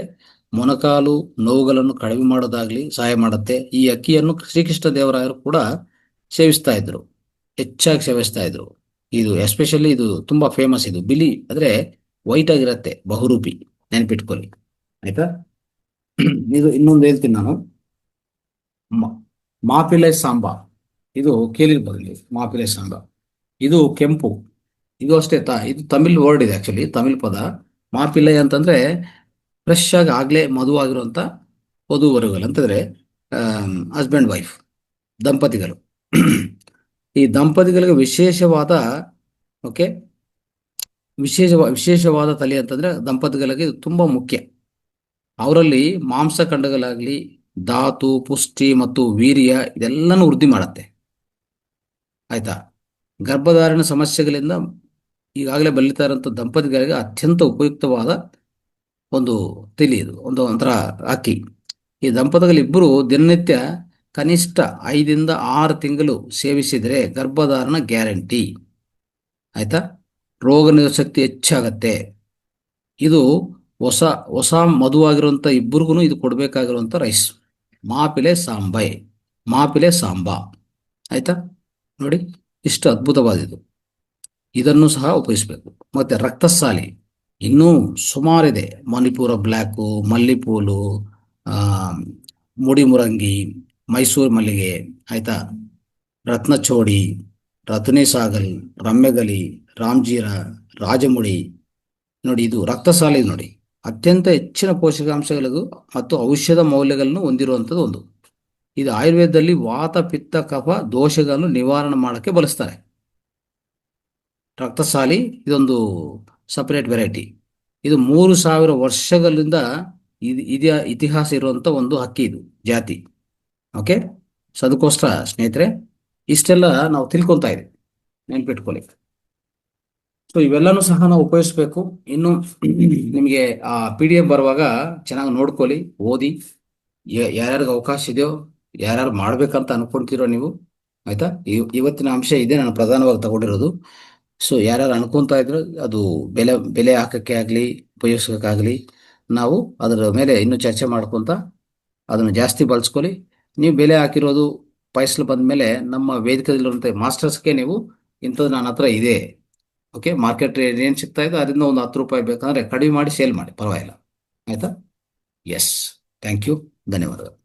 ಮೊಣಕಾಲು ನೋವುಗಳನ್ನು ಕಡಿಮೆ ಮಾಡೋದಾಗ್ಲಿ ಸಹಾಯ ಮಾಡುತ್ತೆ. ಈ ಅಕ್ಕಿಯನ್ನು ಶ್ರೀಕೃಷ್ಣ ದೇವರಾಯರು ಕೂಡ ಸೇವಿಸ್ತಾ ಇದ್ರು, ಹೆಚ್ಚಾಗಿ ಸೇವಿಸ್ತಾ ಇದ್ರು. ಇದು ಎಸ್ಪೆಷಲಿ ಇದು ತುಂಬಾ ಫೇಮಸ್. ಇದು ಬಿಳಿ ಅಂದ್ರೆ ವೈಟ್ ಆಗಿರತ್ತೆ, ಬಹುರೂಪಿ, ನೆನ್ಪಿಟ್ಕೊಳ್ಳಿ. ಆಯ್ತಾ? ಇದು ಇನ್ನೊಂದು ಹೇಳ್ತೀನಿ ನಾನು. ಮ- ಮಾಪಿಲೆ ಸಾಂಬಾ, ಇದು ಕೇಳಿರ್ಬೋದು ನೀವು, ಮಾಪಿಲೆ ಸಾಂಬಾ. ಇದು ಕೆಂಪು. ಇದು ಅಷ್ಟೇ ಇದು ತಮಿಳ್ ವರ್ಡ್ ಇದೆ, ಆಕ್ಚುಲಿ ತಮಿಳ್ ಪದ. ಮಾಪಿಲ್ಲೈ ಅಂತಂದ್ರೆ ಫ್ರೆಶ್ ಆಗಿ ಆಗ್ಲೇ ಮದುವಾಗಿರುವಂತ ವಧುವರಗಳು ಅಂತಂದ್ರೆ ಹಸ್ಬೆಂಡ್ ವೈಫ್, ದಂಪತಿಗಳು. ಈ ದಂಪತಿಗಳಿಗೆ ವಿಶೇಷವಾದ, ಓಕೆ, ವಿಶೇಷವಾದ ತಳಿ ಅಂತಂದ್ರೆ ದಂಪತಿಗಳಿಗೆ ಇದು ತುಂಬಾ ಮುಖ್ಯ. ಅವರಲ್ಲಿ ಮಾಂಸಖಂಡಗಳಾಗ್ಲಿ, ಧಾತು, ಪುಷ್ಟಿ ಮತ್ತು ವೀರ್ಯ ಇದೆಲ್ಲನೂ ವೃದ್ಧಿ ಮಾಡುತ್ತೆ. ಆಯ್ತಾ? ಗರ್ಭಧಾರಣ ಸಮಸ್ಯೆಗಳಿಂದ ಈಗಾಗಲೇ ಬಳಲ್ತಾ ಇರುವಂಥ ದಂಪತಿಗಳಿಗೆ ಅತ್ಯಂತ ಉಪಯುಕ್ತವಾದ ಒಂದು ತಿಳಿ, ಇದು ಒಂದು ಒಂಥರ ಅಕ್ಕಿ. ಈ ದಂಪತಿಗಳಿಬ್ಬರು ದಿನನಿತ್ಯ ಕನಿಷ್ಠ 5 ರಿಂದ 6 ತಿಂಗಳು ಸೇವಿಸಿದರೆ ಗರ್ಭಧಾರಣ ಗ್ಯಾರಂಟಿ. ಆಯ್ತಾ? ರೋಗ ನಿರೋಧಕ ಶಕ್ತಿ ಹೆಚ್ಚಾಗತ್ತೆ. ಇದು ಹೊಸ ಹೊಸ ಮದುವಾಗಿರುವಂಥ ಇಬ್ಬರಿಗೂ ಇದು ಕೊಡಬೇಕಾಗಿರುವಂಥ ರೈಸ್, ಮಾಪಿಲೆ ಸಾಂಬೈ, ಮಾಪಿಲೆ ಸಾಂಬಾ. ಆಯ್ತಾ? ನೋಡಿ, ಇಷ್ಟು ಅದ್ಭುತವಾದಿದು. ಇದನ್ನು ಸಹ ಉಪಯೋಗಿಸಬೇಕು. ಮತ್ತೆ ರಕ್ತಸಾಲಿ ಇನ್ನೂ ಸುಮಾರಿದೆ. ಮಣಿಪುರ ಬ್ಲ್ಯಾಕು, ಮಲ್ಲಿಪೂಲು, ಆ, ಮುಡಿಮುರಂಗಿ, ಮೈಸೂರು ಮಲ್ಲಿಗೆ, ಆಯ್ತಾ, ರತ್ನಚೋಡಿ, ರತ್ನೇ ಸಾಗಲ್, ರಮ್ಯಗಲಿ, ರಾಮ್ಜೀರ, ರಾಜಮುಡಿ. ನೋಡಿ, ಇದು ರಕ್ತಸಾಲಿ. ನೋಡಿ, ಅತ್ಯಂತ ಹೆಚ್ಚಿನ ಪೋಷಕಾಂಶಗಳು ಮತ್ತು ಔಷಧ ಮೌಲ್ಯಗಳನ್ನು ಹೊಂದಿರುವಂಥದ್ದು ಒಂದು. ಇದು ಆಯುರ್ವೇದದಲ್ಲಿ ವಾತ ಪಿತ್ತ ಕಫ ದೋಷಗಳನ್ನು ನಿವಾರಣೆ ಮಾಡೋಕ್ಕೆ ಬಳಸ್ತಾರೆ. ರಕ್ತಸಾಲಿ ಇದೊಂದು ಸಪರೇಟ್ ವೆರೈಟಿ. ಇದು 3000 ವರ್ಷಗಳಿಂದ ಇತಿಹಾಸ ಇರುವಂತ ಒಂದು ಹಕ್ಕಿ, ಇದು ಜಾತಿ. ಓಕೆ, ಸೊ ಅದಕ್ಕೋಸ್ಕರ ಸ್ನೇಹಿತರೆ ಇಷ್ಟೆಲ್ಲ ನಾವು ತಿಳ್ಕೊತಾ ಇದ್ದೀವಿ, ನೆನ್ಪಿಟ್ಕೊಳ್ಳಿ. ಸೊ ಇವೆಲ್ಲನೂ ಸಹ ನಾವು ಉಪಯೋಗಿಸ್ಬೇಕು. ಇನ್ನು ನಿಮಗೆ ಆ PDF ಬರುವಾಗ ಚೆನ್ನಾಗಿ ನೋಡ್ಕೊಳ್ಳಿ, ಓದಿ. ಯಾರ್ಯಾರಿಗೆ ಅವಕಾಶ ಇದೆಯೋ, ಯಾರ್ಯಾರು ಮಾಡ್ಬೇಕಂತ ಅನ್ಕೊಂತೀರೋ ನೀವು, ಆಯ್ತಾ? ಇವತ್ತಿನ ಅಂಶ ಇದೆ ನಾನು ಪ್ರಧಾನವಾಗಿ ತಗೊಂಡಿರೋದು. ಸೊ ಯಾರ್ಯಾರು ಅನ್ಕೊಂತಾ ಇದ್ರು ಅದು ಬೆಲೆ ಬೆಲೆ ಹಾಕಕ್ಕೆ ಆಗಲಿ, ಉಪಯೋಗಿಸೋಕ್ಕಾಗಲಿ, ನಾವು ಅದರ ಮೇಲೆ ಇನ್ನೂ ಚರ್ಚೆ ಮಾಡ್ಕೊತ ಅದನ್ನು ಜಾಸ್ತಿ ಬಳಸ್ಕೊಳ್ಳಿ. ನೀವು ಬೆಲೆ ಹಾಕಿರೋದು ಪೈಸಲು ಬಂದ ಮೇಲೆ ನಮ್ಮ ವೇದಿಕೆಯಲ್ಲಿರುವಂಥ ಮಾಸ್ಟರ್ಸ್ಗೆ ನೀವು ಇಂಥದ್ದು ನನ್ನ ಹತ್ರ ಇದೆ, ಓಕೆ, ಮಾರ್ಕೆಟ್ ರೇಟ್ ಏನು ಸಿಗ್ತಾ ಇದೆ ಅದರಿಂದ ಒಂದು 10 ರೂಪಾಯಿ ಬೇಕಂದ್ರೆ ಕಡಿಮೆ ಮಾಡಿ ಸೇಲ್ ಮಾಡಿ, ಪರವಾಗಿಲ್ಲ. ಆಯ್ತಾ? ಎಸ್, ಥ್ಯಾಂಕ್ ಯು, ಧನ್ಯವಾದಗಳು.